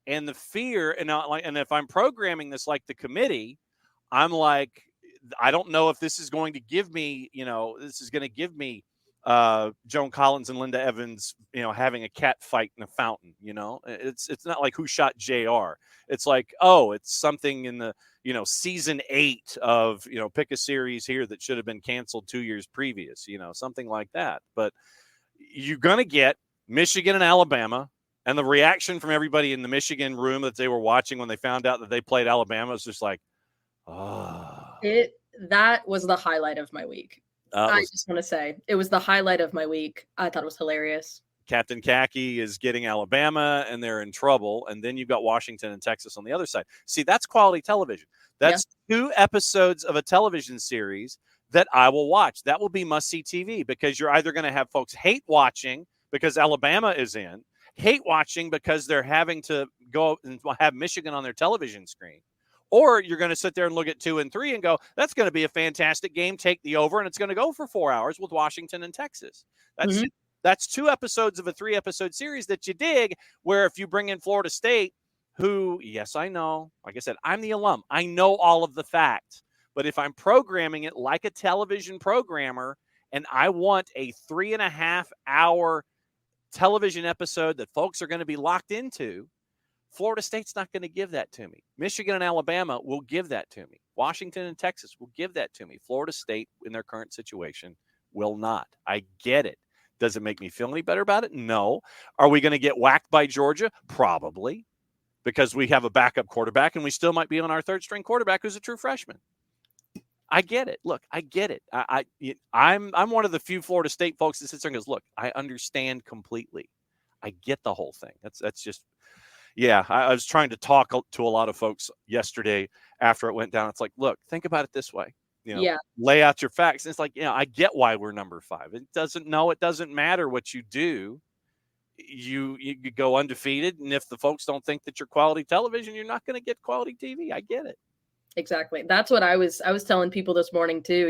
And the fear, and if I'm programming this like the committee, I'm like, I don't know if this is going to give me, Joan Collins and Linda Evans, having a cat fight in a fountain. It's not like Who Shot JR. It's like, it's something in the, season 8 of, pick a series here that should have been canceled 2 years previous, something like that. But you're going to get Michigan and Alabama, and the reaction from everybody in the Michigan room that they were watching when they found out that they played Alabama was just like, that was the highlight of my week. I just want to say it was the highlight of my week. I thought it was hilarious. Captain Khaki is getting Alabama and they're in trouble. And then you've got Washington and Texas on the other side. See, that's quality television. That's 2 episodes of a television series that I will watch. That will be must-see TV, because you're either going to have folks hate watching because Alabama is in, hate watching because they're having to go and have Michigan on their television screen. Or you're going to sit there and look at 2 and 3 and go, that's going to be a fantastic game. Take the over, and it's going to go for 4 hours with Washington and Texas. That's 2 episodes of a 3-episode series that you dig, where if you bring in Florida State, who, yes, I know, like I said, I'm the alum. I know all of the facts. But if I'm programming it like a television programmer, and I want a 3.5-hour television episode that folks are going to be locked into, Florida State's not going to give that to me. Michigan and Alabama will give that to me. Washington and Texas will give that to me. Florida State, in their current situation, will not. I get it. Does it make me feel any better about it? No. Are we going to get whacked by Georgia? Probably, because we have a backup quarterback, and we still might be on our third-string quarterback who's a true freshman. I get it. Look, I get it. I'm one of the few Florida State folks that sits there and goes, look, I understand completely. I get the whole thing. That's just. Yeah, I was trying to talk to a lot of folks yesterday after it went down. It's like, look, think about it this way. Lay out your facts. And it's like, I get why we're number 5. It doesn't matter what you do. You go undefeated. And if the folks don't think that you're quality television, you're not going to get quality TV. I get it. Exactly. That's what I was telling people this morning too.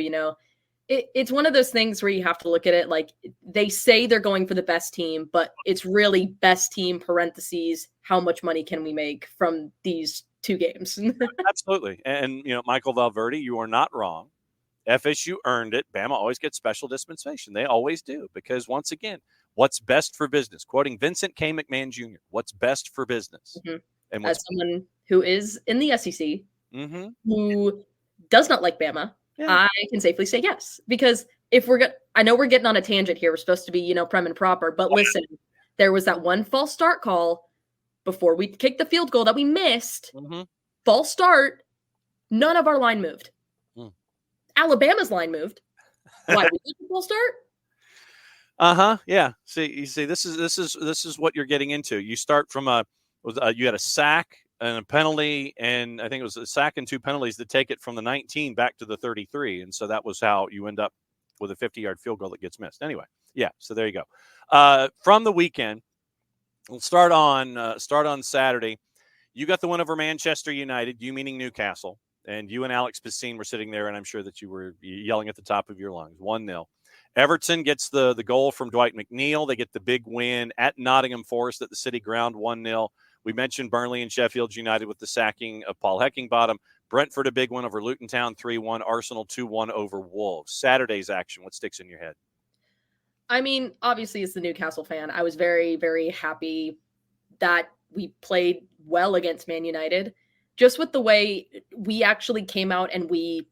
It's one of those things where you have to look at it like they say they're going for the best team, but it's really best team parentheses. How much money can we make from these 2 games? Absolutely. And, Michael Valverde, you are not wrong. FSU earned it. Bama always gets special dispensation. They always do, because once again, what's best for business? Quoting Vincent K. McMahon Jr., what's best for business? Mm-hmm. And as someone who is in the SEC, who does not like Bama, I can safely say yes, because if I know we're getting on a tangent here. We're supposed to be, prim and proper, but listen, there was that one false start call before we kicked the field goal that we missed. False start. None of our line moved. Alabama's line moved. Why? We did the false start? Yeah. See, this is what you're getting into. You start from you had a sack and a penalty, and I think it was a sack and 2 penalties that take it from the 19 back to the 33. And so that was how you end up with a 50-yard field goal that gets missed. Anyway, yeah, so there you go. From the weekend, we'll start on Saturday. You got the win over Manchester United, you meaning Newcastle. And you and Alex Piscine were sitting there, and I'm sure that you were yelling at the top of your lungs. 1-0. Everton gets the goal from Dwight McNeil. They get the big win at Nottingham Forest at the City Ground, 1-0. We mentioned Burnley and Sheffield United with the sacking of Paul Heckingbottom. Brentford, a big win over Luton Town, 3-1. Arsenal, 2-1 over Wolves. Saturday's action, what sticks in your head? I mean, obviously, as the Newcastle fan, I was very, very happy that we played well against Man United. Just with the way we actually came out and we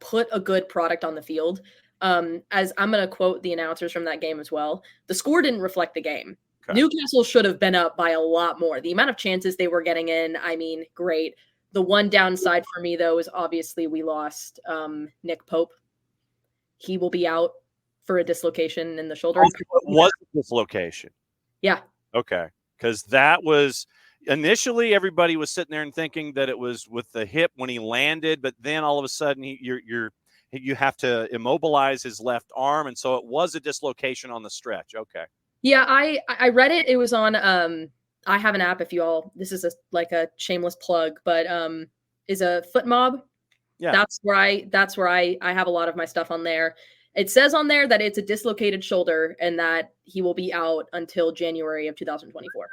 put a good product on the field. As I'm going to quote the announcers from that game as well, the score didn't reflect the game. Okay. Newcastle should have been up by a lot more. The amount of chances they were getting in, I mean, great. The one downside for me, though, is obviously we lost Nick Pope. He will be out for a dislocation in the shoulder. Was a dislocation? Yeah. Okay. Because that was initially everybody was sitting there and thinking that it was with the hip when he landed, but then all of a sudden you have to immobilize his left arm, and so it was a dislocation on the stretch. Okay. Yeah, I read it. It was on I have an app. If you all, this is a shameless plug, but is a Foot Mob. Yeah, that's where I have a lot of my stuff on there. It says on there that it's a dislocated shoulder and that he will be out until January of 2024.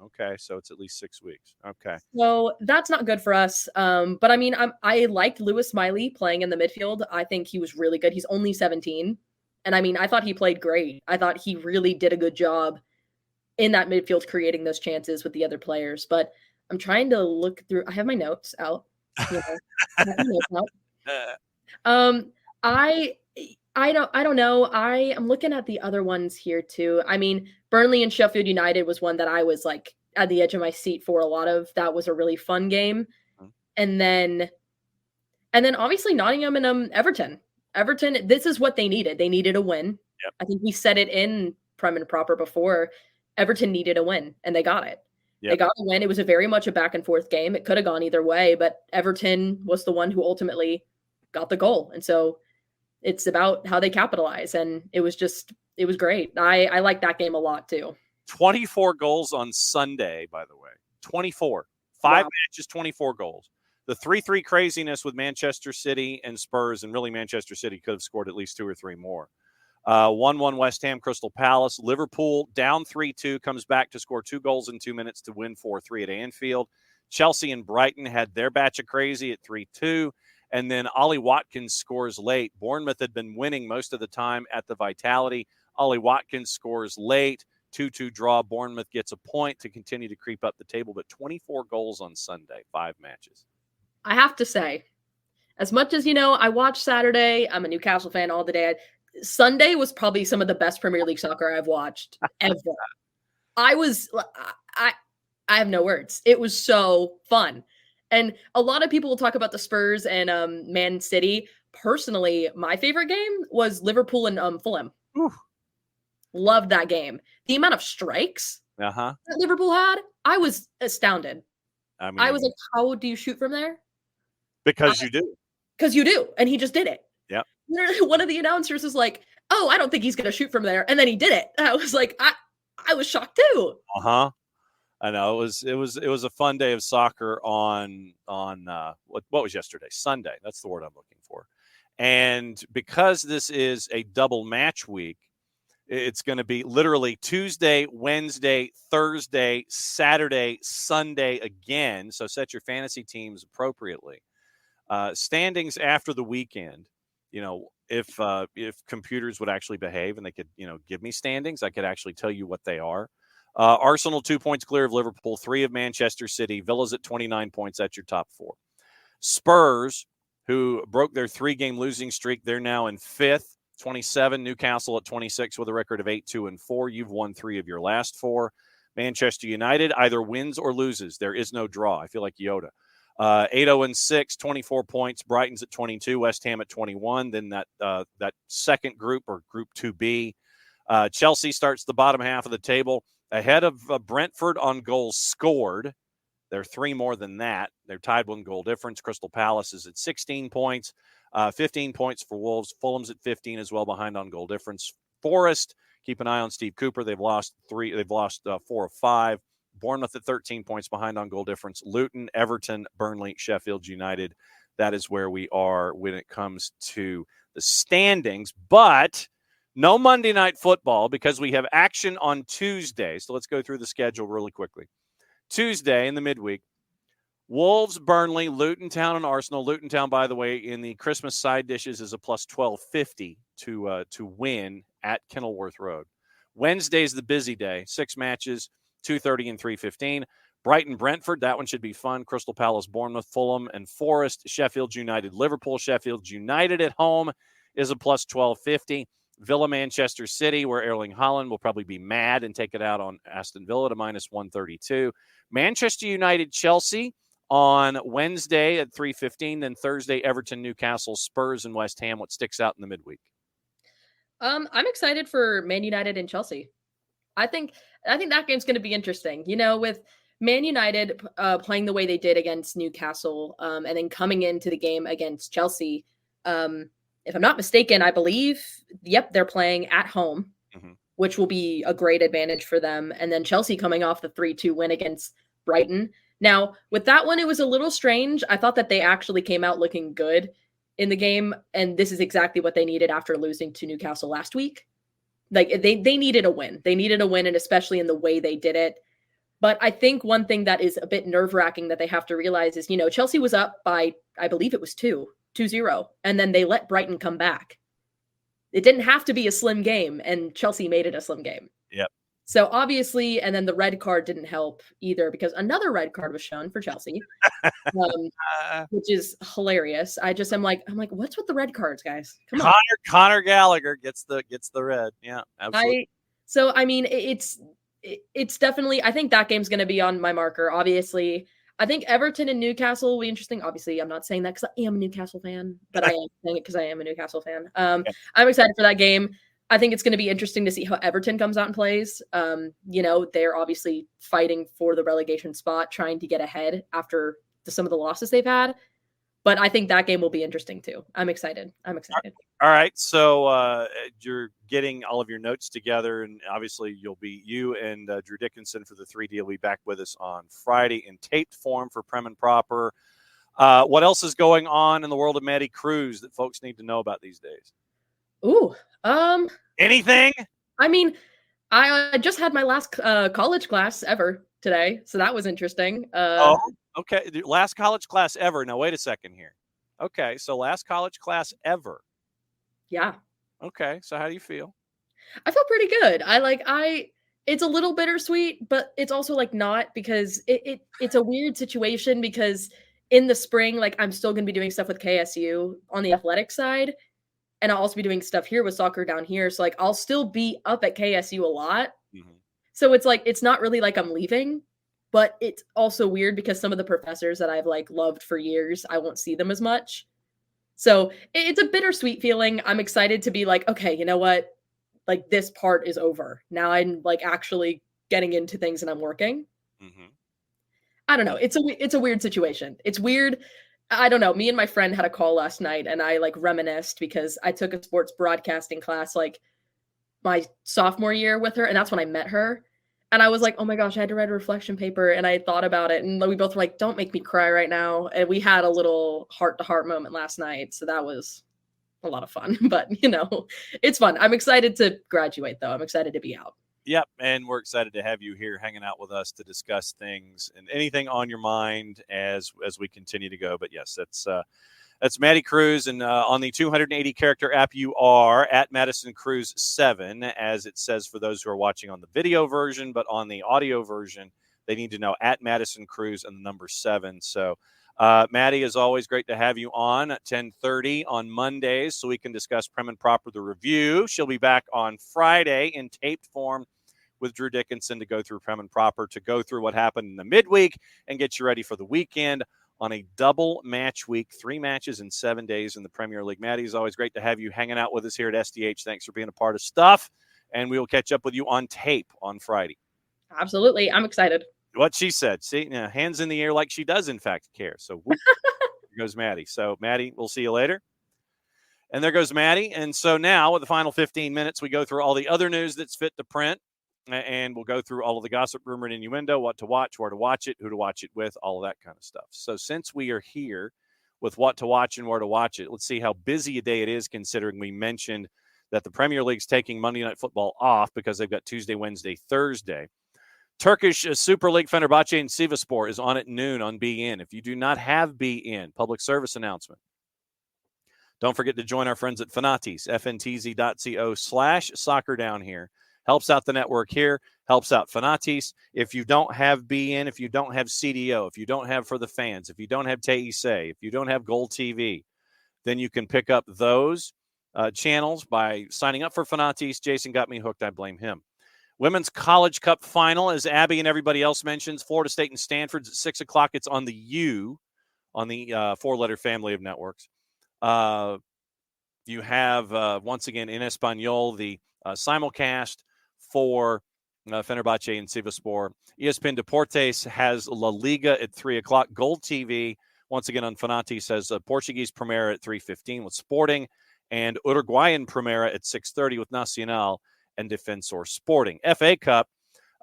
Okay, so it's at least 6 weeks. Okay. So that's not good for us. But I mean, I liked Lewis Smiley playing in the midfield. I think he was really good. He's only 17. And I mean, I thought he played great. I thought he really did a good job in that midfield creating those chances with the other players. But I'm trying to look through. I have my notes out. I have my notes out. I don't know. I am looking at the other ones here too. I mean, Burnley and Sheffield United was one that I was at the edge of my seat for a lot of. That was a really fun game. And then obviously Nottingham and Everton. Everton, this is what they needed. They needed a win. Yep. I think we said it in Prem and Proper before. Everton needed a win, and they got it. Yep. They got a win. It was very much a back and forth game. It could have gone either way, but Everton was the one who ultimately got the goal. And so it's about how they capitalize. And it was great. I like that game a lot too. 24 goals on Sunday, by the way. 24. 5 matches, 24 goals. The 3-3 craziness with Manchester City and Spurs, and really Manchester City could have scored at least 2 or 3 more. 1-1 West Ham, Crystal Palace. Liverpool down 3-2, comes back to score 2 goals in 2 minutes to win 4-3 at Anfield. Chelsea and Brighton had their batch of crazy at 3-2. And then Ollie Watkins scores late. Bournemouth had been winning most of the time at the Vitality. Ollie Watkins scores late. 2-2 draw. Bournemouth gets a point to continue to creep up the table, but 24 goals on Sunday, 5 matches. I have to say, as much as, I watched Saturday, I'm a Newcastle fan all the day. Sunday was probably some of the best Premier League soccer I've watched ever. I have no words. It was so fun. And a lot of people will talk about the Spurs and Man City. Personally, my favorite game was Liverpool and Fulham. Oof. Loved that game. The amount of strikes that Liverpool had, I was astounded. I was like, how do you shoot from there? Because you do. Because you do. And he just did it. Yeah. One of the announcers was like, oh, I don't think he's going to shoot from there. And then he did it. I was like, I was shocked too. I know it was a fun day of soccer on what was yesterday? Sunday. That's the word I'm looking for. And because this is a double match week, it's going to be literally Tuesday, Wednesday, Thursday, Saturday, Sunday again. So set your fantasy teams appropriately. Standings after the weekend. If computers would actually behave and they could, give me standings, I could actually tell you what they are. Arsenal 2 points clear of Liverpool, 3 of Manchester City. Villa's at 29 points. That's your top 4. Spurs, who broke their 3-game losing streak, they're now in 5th, 27. Newcastle at 26 with a record of 8-2-4. You've won 3 of your last 4. Manchester United either wins or loses. There is no draw. I feel like Yoda. 8-0-6, 24 points. Brighton's at 22. West Ham at 21. Then that second group, or Group 2B. Chelsea starts the bottom half of the table ahead of Brentford on goals scored. They're 3 more than that. They're tied 1 goal difference. Crystal Palace is at 16 points. 15 points for Wolves. Fulham's at 15 as well, behind on goal difference. Forest, keep an eye on Steve Cooper. They've lost 4 of 5. Bournemouth at 13 points behind on goal difference. Luton, Everton, Burnley, Sheffield United. That is where we are when it comes to the standings. But no Monday Night Football because we have action on Tuesday. So let's go through the schedule really quickly. Tuesday in the midweek, Wolves, Burnley, Luton Town, and Arsenal. Luton Town, by the way, in the Christmas side dishes is a plus 1250 to win at Kenilworth Road. Wednesday's the busy day. 6 matches, 2:30 and 3:15. Brighton, Brentford, that one should be fun. Crystal Palace, Bournemouth, Fulham, and Forest. Sheffield United, Liverpool. Sheffield United at home is a plus 1250. Villa, Manchester City, where Erling Haaland will probably be mad and take it out on Aston Villa to minus 132. Manchester United, Chelsea on Wednesday at 3:15. Then Thursday, Everton, Newcastle, Spurs, and West Ham. What sticks out in the midweek? I'm excited for Man United and Chelsea. I think that game's going to be interesting. With Man United playing the way they did against Newcastle, and then coming into the game against Chelsea. If I'm not mistaken, I believe, they're playing at home, which will be a great advantage for them. And then Chelsea coming off the 3-2 win against Brighton. Now, with that one, it was a little strange. I thought that they actually came out looking good in the game, and this is exactly what they needed after losing to Newcastle last week. Like, they needed a win. They needed a win, and especially in the way they did it. But I think one thing that is a bit nerve-wracking that they have to realize is, Chelsea was up by, I believe it was 2-0, and then they let Brighton come back. It didn't have to be a slim game, and Chelsea made it a slim game. Yep. So obviously, and then the red card didn't help either because another red card was shown for Chelsea, which is hilarious. I'm like, what's with the red cards, guys? Come on. Connor Gallagher gets the red. Yeah, absolutely. It's definitely, I think that game's going to be on my marker. Obviously, I think Everton and Newcastle will be interesting. Obviously, I'm not saying that because I am a Newcastle fan, but I am saying it because I am a Newcastle fan. I'm excited for that game. I think it's going to be interesting to see how Everton comes out and plays. They're obviously fighting for the relegation spot, trying to get ahead after some of the losses they've had. But I think that game will be interesting too. I'm excited. All right. So you're getting all of your notes together, and obviously you and Drew Dickinson for the 3D will be back with us on Friday in taped form for Prem and Proper. What else is going on in the world of Maddie Cruz that folks need to know about these days? Ooh. Anything? I mean, I just had my last college class ever today, so that was interesting. Okay. The last college class ever. Now, wait a second here. Okay, so last college class ever. Yeah. Okay, so how do you feel? I feel pretty good. It's a little bittersweet, but it's also like not because it's a weird situation because in the spring, like I'm still going to be doing stuff with KSU on the athletic side. And I'll also be doing stuff here with soccer down here. So like I'll still be up at KSU a lot. So it's like it's not really like I'm leaving, but it's also weird because some of the professors that I've like loved for years, I won't see them as much. So it's a bittersweet feeling. I'm excited to be like, okay, you know what? Like this part is over. Now I'm like actually getting into things and I'm working. I don't know. It's a weird situation. It's weird. I don't know. Me and my friend had a call last night and I like reminisced because I took a sports broadcasting class like my sophomore year with her. And that's when I met her. And I was like, oh my gosh, I had to write a reflection paper. And I thought about it. And we both were like, don't make me cry right now. And we had a little heart-to-heart moment last night. So that was a lot of fun. But, it's fun. I'm excited to graduate, though. I'm excited to be out. Yep, and we're excited to have you here hanging out with us to discuss things and anything on your mind as we continue to go. But yes, that's Maddie Cruz, and on the 280 character app, you are at Madison Cruz 7, as it says for those who are watching on the video version, but on the audio version, they need to know at Madison Cruz and the number 7. So, Maddie, as always, great to have you on at 10:30 on Mondays so we can discuss Prem and Proper the review. She'll be back on Friday in taped form with Drew Dickinson to go through Prem and Proper, to go through what happened in the midweek and get you ready for the weekend on a double match week, 3 matches in 7 days in the Premier League. Maddie, it's always great to have you hanging out with us here at SDH. Thanks for being a part of stuff, and we will catch up with you on tape on Friday. Absolutely. I'm excited. What she said. See, hands in the air like she does, in fact, care. So whoop, there goes Maddie. So, Maddie, we'll see you later. And there goes Maddie. And so now, with the final 15 minutes, we go through all the other news that's fit to print. and we'll go through all of the gossip, rumor, and innuendo, what to watch, where to watch it, who to watch it with, all of that kind of stuff. So since we are here with what to watch and where to watch it, let's see how busy a day it is, considering we mentioned that the Premier League's taking Monday Night Football off because they've got Tuesday, Wednesday, Thursday. Turkish Super League Fenerbahce and Sivasspor is on at noon on BN. If you do not have BN, public service announcement, don't forget to join our friends at Fanatis, fntz.co/soccerdownhere. Helps out the network here, helps out Fanatis. If you don't have BN, if you don't have CDO, if you don't have For the Fans, if you don't have TEIC, if you don't have Gold TV, then you can pick up those channels by signing up for Fanatis. Jason got me hooked. I blame him. Women's College Cup final, as Abby and everybody else mentions, Florida State and Stanford's at 6 o'clock. It's on the U, on the four-letter family of networks. You have, once again, in Espanol, the simulcast for Fenerbahce and Sivasspor. ESPN Deportes has La Liga at 3 o'clock. Gold TV, once again on Fanatis, has Portuguese Primera at 3:15 with Sporting, and Uruguayan Primera at 6:30 with Nacional and Defensor Sporting. FA Cup,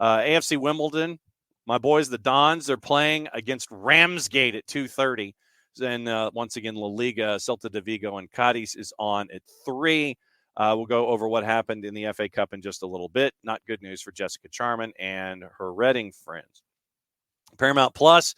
AFC Wimbledon, my boys, the Dons, they're playing against Ramsgate at 2:30. And once again, La Liga, Celta de Vigo, and Cadiz is on at 3. We'll go over what happened in the FA Cup in just a little bit. Not good news for Jessica Charman and her Reading friends. Paramount Plus,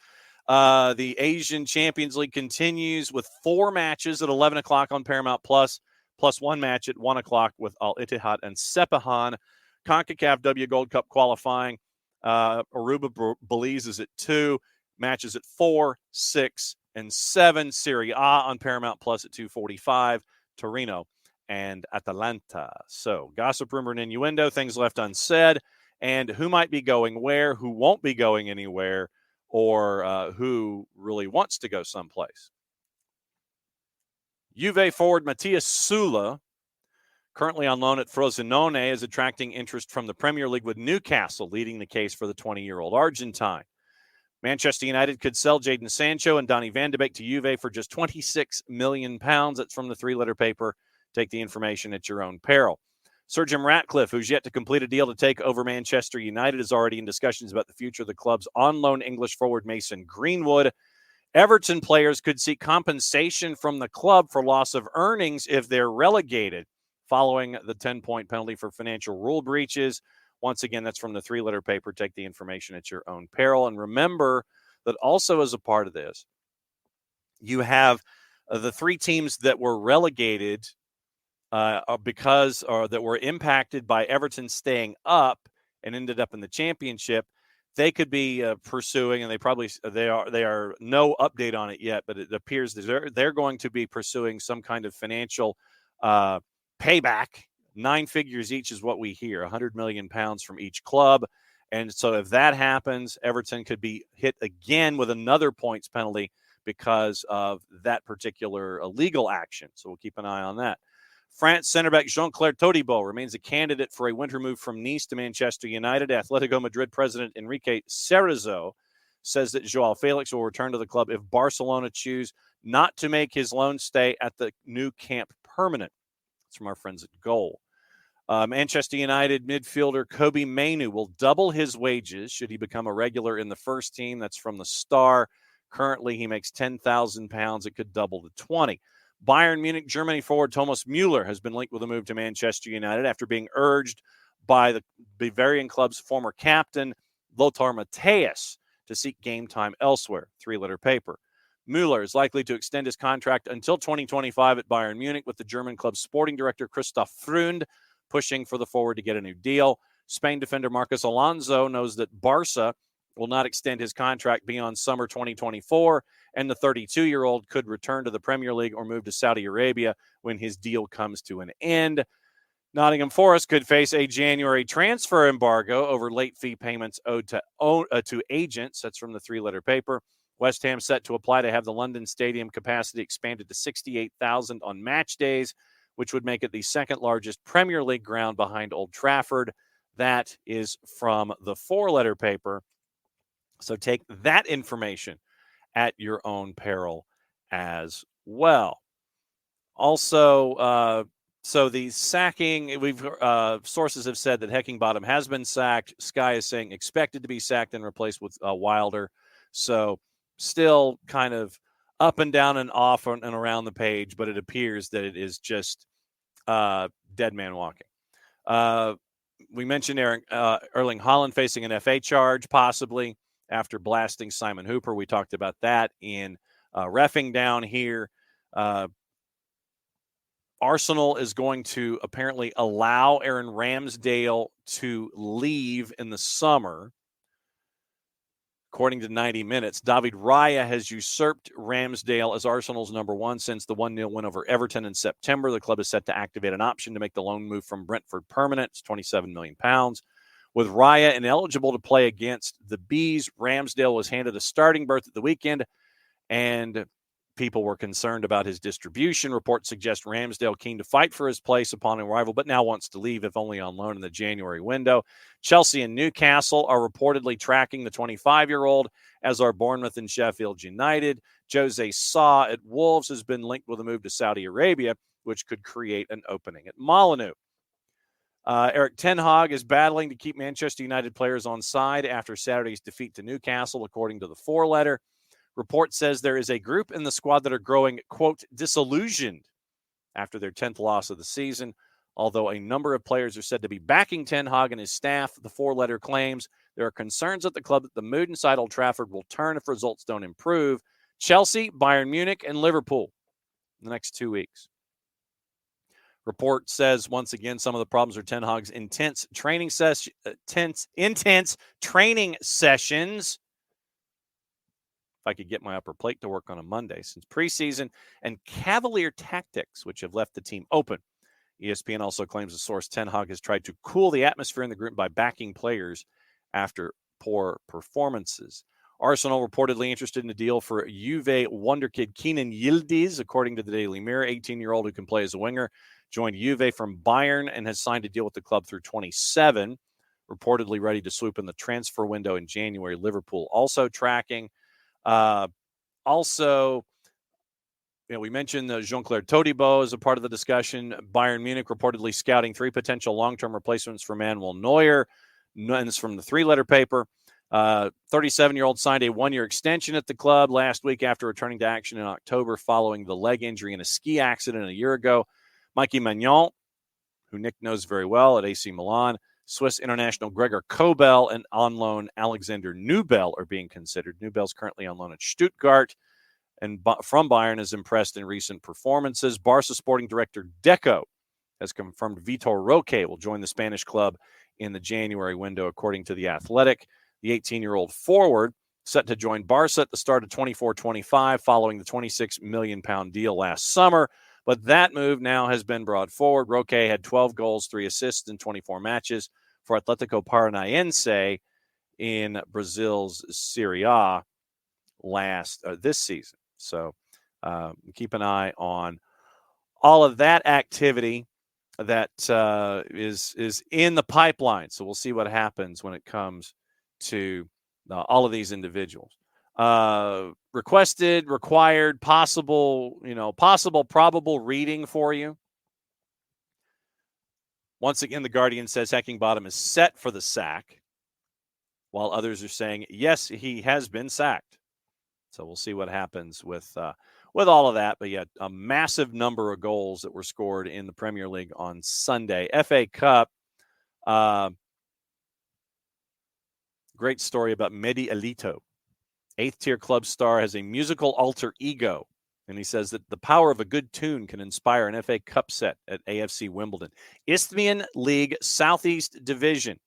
the Asian Champions League continues with 4 matches at 11 o'clock on Paramount Plus, plus 1 match at 1 o'clock with Al Ittihad and Sepahan. CONCACAF W Gold Cup qualifying. Aruba, Belize is at 2. Matches at 4, 6, and 7. Serie A on Paramount Plus at 2:45. Torino and Atalanta. So gossip, rumor, and innuendo, things left unsaid, and who might be going where, who won't be going anywhere, or who really wants to go someplace. Juve forward Matthias Sula, currently on loan at Frosinone, is attracting interest from the Premier League, with Newcastle leading the case for the 20-year-old Argentine. Manchester United could sell Jadon Sancho and Donny van de Beek to Juve for just £26 million. That's from the 3-letter paper. Take the information at your own peril. Sir Jim Ratcliffe, who's yet to complete a deal to take over Manchester United, is already in discussions about the future of the club's on-loan English forward Mason Greenwood. Everton players could seek compensation from the club for loss of earnings if they're relegated, following the 10-point penalty for financial rule breaches. Once again, that's from the 3-letter paper. Take the information at your own peril. And remember that also as a part of this, you have the 3 teams that were relegated that were impacted by Everton staying up and ended up in the championship. They could be pursuing, and they are no update on it yet, but it appears that they're going to be pursuing some kind of financial payback. 9 figures each is what we hear, £100 million from each club. And so if that happens, Everton could be hit again with another points penalty because of that particular legal action. So we'll keep an eye on that. France center back Jean-Claire Todibo remains a candidate for a winter move from Nice to Manchester United. Atletico Madrid president Enrique Cerezo says that Joao Felix will return to the club if Barcelona choose not to make his loan stay at the new camp permanent. It's from our friends at Goal. Manchester United midfielder Kobe Mainu will double his wages should he become a regular in the first team. That's from the Star. Currently, he makes £10,000. It could double to 20. Bayern Munich Germany forward Thomas Müller has been linked with a move to Manchester United after being urged by the Bavarian club's former captain, Lothar Matthäus, to seek game time elsewhere. 3-letter paper. Müller is likely to extend his contract until 2025 at Bayern Munich, with the German club's sporting director Christoph Freund pushing for the forward to get a new deal. Spain defender Marcos Alonso knows that Barca will not extend his contract beyond summer 2024, and the 32-year-old could return to the Premier League or move to Saudi Arabia when his deal comes to an end. Nottingham Forest could face a January transfer embargo over late fee payments owed to agents. That's from the 3-letter paper. West Ham set to apply to have the London Stadium capacity expanded to 68,000 on match days, which would make it the second largest Premier League ground behind Old Trafford. That is from the 4-letter paper. So take that information at your own peril as well. Also, So the sacking, sources have said that Heckingbottom has been sacked. Sky is saying expected to be sacked and replaced with Wilder. So still kind of up and down and off and around the page, but it appears that it is just dead man walking. We mentioned Erling Haaland facing an FA charge, possibly, after blasting Simon Hooper. We talked about that in Reffing Down here. Arsenal is going to apparently allow Aaron Ramsdale to leave in the summer. According to 90 Minutes, David Raya has usurped Ramsdale as Arsenal's number one since the 1-0 win over Everton in September. The club is set to activate an option to make the loan move from Brentford permanent. It's £27 million. With Raya ineligible to play against the Bees, Ramsdale was handed a starting berth at the weekend, and people were concerned about his distribution. Reports suggest Ramsdale keen to fight for his place upon arrival, but now wants to leave, if only on loan in the January window. Chelsea and Newcastle are reportedly tracking the 25-year-old, as are Bournemouth and Sheffield United. Jose Sa at Wolves has been linked with a move to Saudi Arabia, which could create an opening at Molineux. Erik ten Hag is battling to keep Manchester United players on side after Saturday's defeat to Newcastle, according to the four-letter. Report says there is a group in the squad that are growing, quote, disillusioned after their 10th loss of the season. Although a number of players are said to be backing Ten Hag and his staff, the four-letter claims there are concerns at the club that the mood inside Old Trafford will turn if results don't improve. Chelsea, Bayern Munich, and Liverpool in the next 2 weeks. Report says, once again, some of the problems are Ten Hag's intense training sessions. If I could get my upper plate to work on a Monday since preseason, and cavalier tactics, which have left the team open. ESPN also claims the source Ten Hag has tried to cool the atmosphere in the group by backing players after poor performances. Arsenal reportedly interested in a deal for Juve wonderkid Kenan Yildiz, according to the Daily Mirror. 18-year-old who can play as a winger, joined Juve from Bayern and has signed a deal with the club through 27. Reportedly ready to swoop in the transfer window in January. Liverpool also tracking. We mentioned Jean-Claude Todibo as a part of the discussion. Bayern Munich reportedly scouting 3 potential long-term replacements for Manuel Neuer. And it's from the three-letter paper. 37-year-old signed a 1-year extension at the club last week after returning to action in October following the leg injury in a ski accident a year ago. Mikey Magnon, who Nick knows very well at AC Milan, Swiss international Gregor Kobel, and on loan Alexander Nubel are being considered. Nubel's currently on loan at Stuttgart, and from Bayern is impressed in recent performances. Barca sporting director Deco has confirmed Vitor Roque will join the Spanish club in the January window, according to The Athletic. The 18-year-old forward set to join Barca at the start of 24-25 following the £26 million deal last summer. But that move now has been brought forward. Roque had 12 goals, 3 assists in 24 matches for Atletico Paranaense in Brazil's Serie A this season. So keep an eye on all of that activity that is in the pipeline. So we'll see what happens when it comes to all of these individuals. Requested, required, possible, probable reading for you. Once again, The Guardian says Heckingbottom is set for the sack, while others are saying, yes, he has been sacked. So we'll see what happens with all of that. But yeah, a massive number of goals that were scored in the Premier League on Sunday. FA Cup, great story about Mehdi Alito. 8th-tier club star has a musical alter ego, and he says that the power of a good tune can inspire an FA Cup set at AFC Wimbledon. Isthmian League Southeast Division,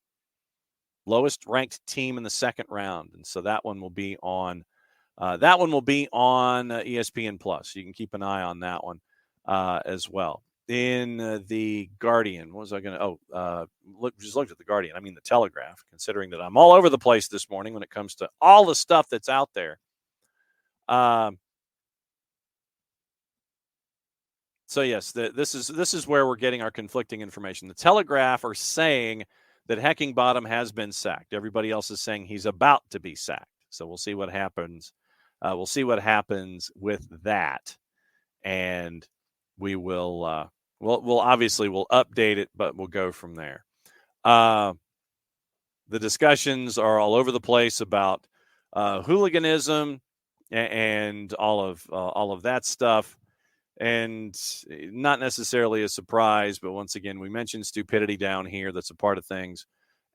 lowest-ranked team in the second round, and so that one will be on ESPN Plus. You can keep an eye on that one as well. In the Guardian, what was I going to? Just looked at the Guardian. I mean the Telegraph, considering that I'm all over the place this morning when it comes to all the stuff that's out there. So yes, this is where we're getting our conflicting information. The Telegraph are saying that Heckingbottom has been sacked. Everybody else is saying he's about to be sacked. So we'll see what happens. We'll see what happens with that, and we will we'll update it, but we'll go from there. The discussions are all over the place about hooliganism and all of that stuff, and not necessarily a surprise. But once again, we mentioned stupidity down here. That's a part of things,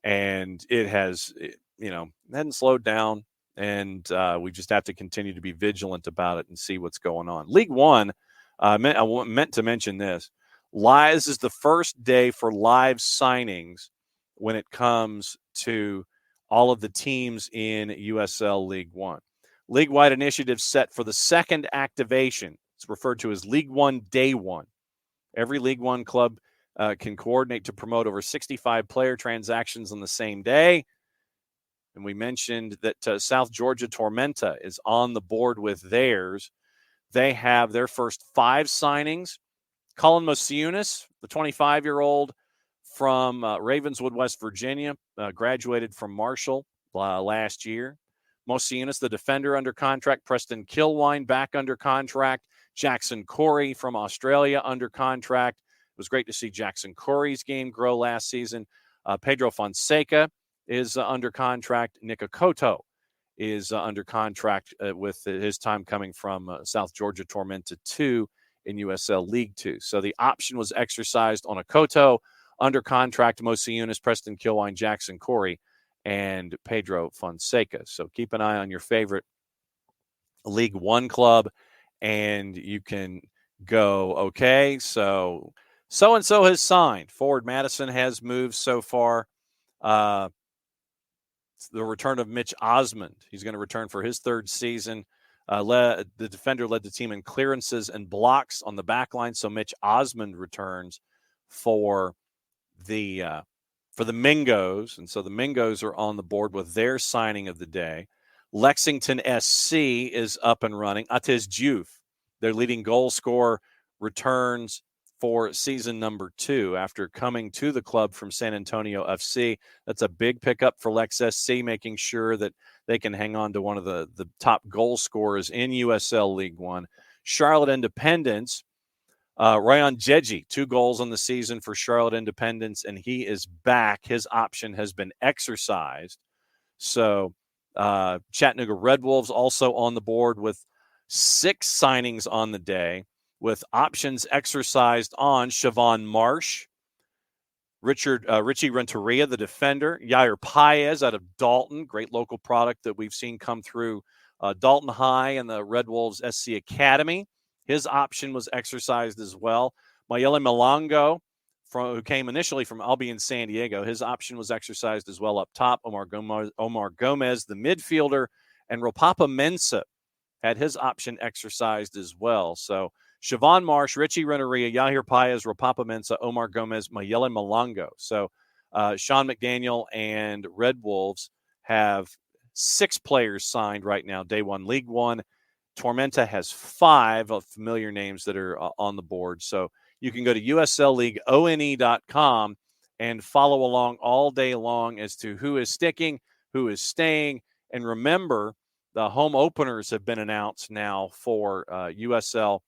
and it hadn't slowed down. And we just have to continue to be vigilant about it and see what's going on. League One, I meant to mention this. This is the first day for live signings when it comes to all of the teams in USL League One. League-wide initiative set for the second activation. It's referred to as League One Day One. Every League One club can coordinate to promote over 65 player transactions on the same day. And we mentioned that South Georgia Tormenta is on the board with theirs. They have their first 5 signings. Colin Mosiunas, the 25-year-old from Ravenswood, West Virginia, graduated from Marshall last year. Mosiunas, the defender, under contract. Preston Kilwine back under contract. Jackson Corey from Australia under contract. It was great to see Jackson Corey's game grow last season. Pedro Fonseca is under contract. Nick Okoto is under contract with his time coming from South Georgia Tormenta 2 in USL League 2. So the option was exercised on Okoto, under contract Mosiunas, Preston Kilwine, Jackson Corey, and Pedro Fonseca. So keep an eye on your favorite League One club, and you can go, okay, so-and-so has signed. Forward Madison has moved so far. The return of Mitch Osmond. He's going to return for his 3rd season. The defender led the team in clearances and blocks on the back line. So Mitch Osmond returns for the Mingos. And so the Mingos are on the board with their signing of the day. Lexington SC is up and running. Atez Diouf, their leading goal scorer, returns for season number 2 after coming to the club from San Antonio FC. That's a big pickup for Lex SC, making sure that they can hang on to one of the top goal scorers in USL League One. Charlotte Independence, Ryan Jeji, 2 goals on the season for Charlotte Independence, and he is back. His option has been exercised. So Chattanooga Red Wolves also on the board with 6 signings on the day, with options exercised on Siobhan Marsh, Richie Renteria, the defender, Yair Paez out of Dalton, great local product that we've seen come through Dalton High and the Red Wolves SC Academy. His option was exercised as well. Mayele Malongo, who came initially from Albion San Diego, his option was exercised as well up top. Omar Gomez, the midfielder, and Ropapa Mensah had his option exercised as well. So Siobhan Marsh, Richie Renteria, Yair Paez, Ropapa Mensah, Omar Gomez, Mayele Malongo. So Sean McDaniel and Red Wolves have 6 players signed right now, Day One League One. Tormenta has 5 of familiar names that are on the board. So you can go to USLLeagueONE.com and follow along all day long as to who is sticking, who is staying. And remember, the home openers have been announced now for USL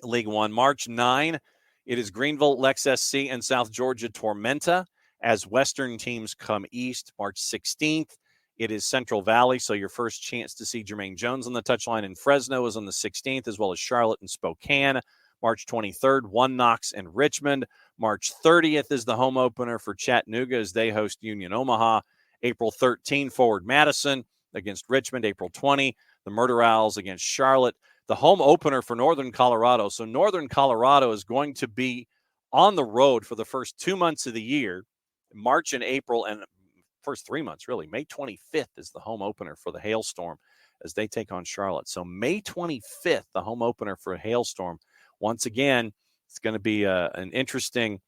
League One. March 9, it is Greenville, Lex SC, and South Georgia Tormenta as Western teams come east. March 16th, it is Central Valley, so your first chance to see Jermaine Jones on the touchline in Fresno is on the 16th, as well as Charlotte and Spokane. March 23rd, One Knox and Richmond. March 30th is the home opener for Chattanooga as they host Union Omaha. April 13, Forward Madison against Richmond. April 20, the Murder Owls against Charlotte. The home opener for Northern Colorado. So Northern Colorado is going to be on the road for the first 2 months of the year, March and April, and first 3 months, really. May 25th is the home opener for the Hailstorm as they take on Charlotte. So May 25th, the home opener for Hailstorm. Once again, it's going to be an interesting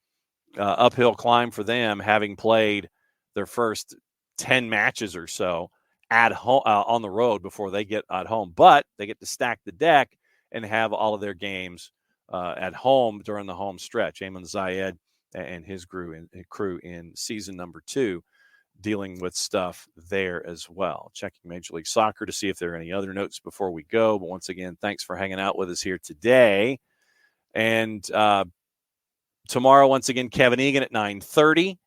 uphill climb for them, having played their first 10 matches or so at home on the road before they get at home. But they get to stack the deck and have all of their games at home during the home stretch. Ayman Zayed and his crew in season number 2 dealing with stuff there as well. Checking Major League Soccer to see if there are any other notes before we go. But once again, thanks for hanging out with us here today. And Tomorrow, once again, Kevin Egan at 9:30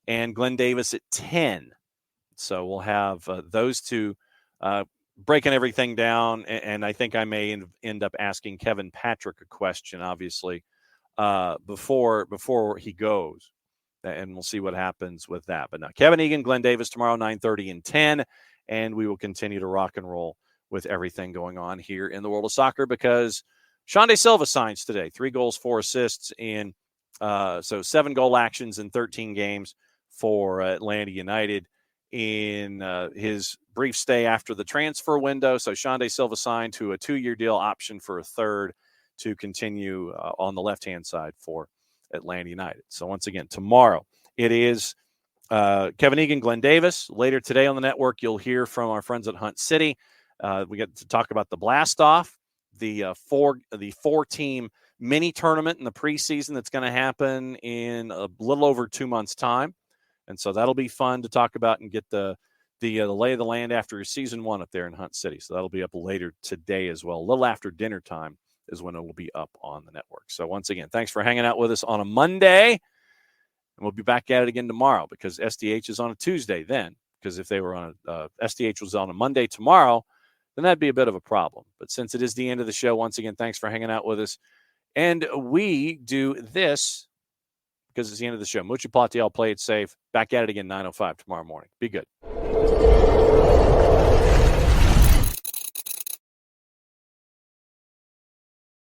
and Glenn Davis at 10. So we'll have those two breaking everything down. And I think I may end up asking Kevin Patrick a question, obviously, before he goes. And we'll see what happens with that. But now, Kevin Egan, Glenn Davis tomorrow, 9:30 and 10. And we will continue to rock and roll with everything going on here in the world of soccer because Sean De Silva signs today. 3 goals, 4 assists in so 7 goal actions in 13 games for Atlanta United in his brief stay after the transfer window. So Sean De Silva signed to a 2-year deal, option for a third to continue on the left-hand side for Atlanta United. So once again, tomorrow it is Kevin Egan, Glenn Davis. Later today on the network, you'll hear from our friends at Hunt City. We get to talk about the Blast-Off, the 4-team mini tournament in the preseason that's going to happen in a little over 2 months' time. And so that'll be fun to talk about and get the lay of the land after season 1 up there in Hunt City. So that'll be up later today as well. A little after dinner time is when it will be up on the network. So once again, thanks for hanging out with us on a Monday. And we'll be back at it again tomorrow because SDH is on a Tuesday then. Because if they were on SDH was on a Monday tomorrow, then that'd be a bit of a problem. But since it is the end of the show, once again, thanks for hanging out with us. And we do this because it's the end of the show. Mucho Platiel, play it safe. Back at it again, 9:05 tomorrow morning. Be good.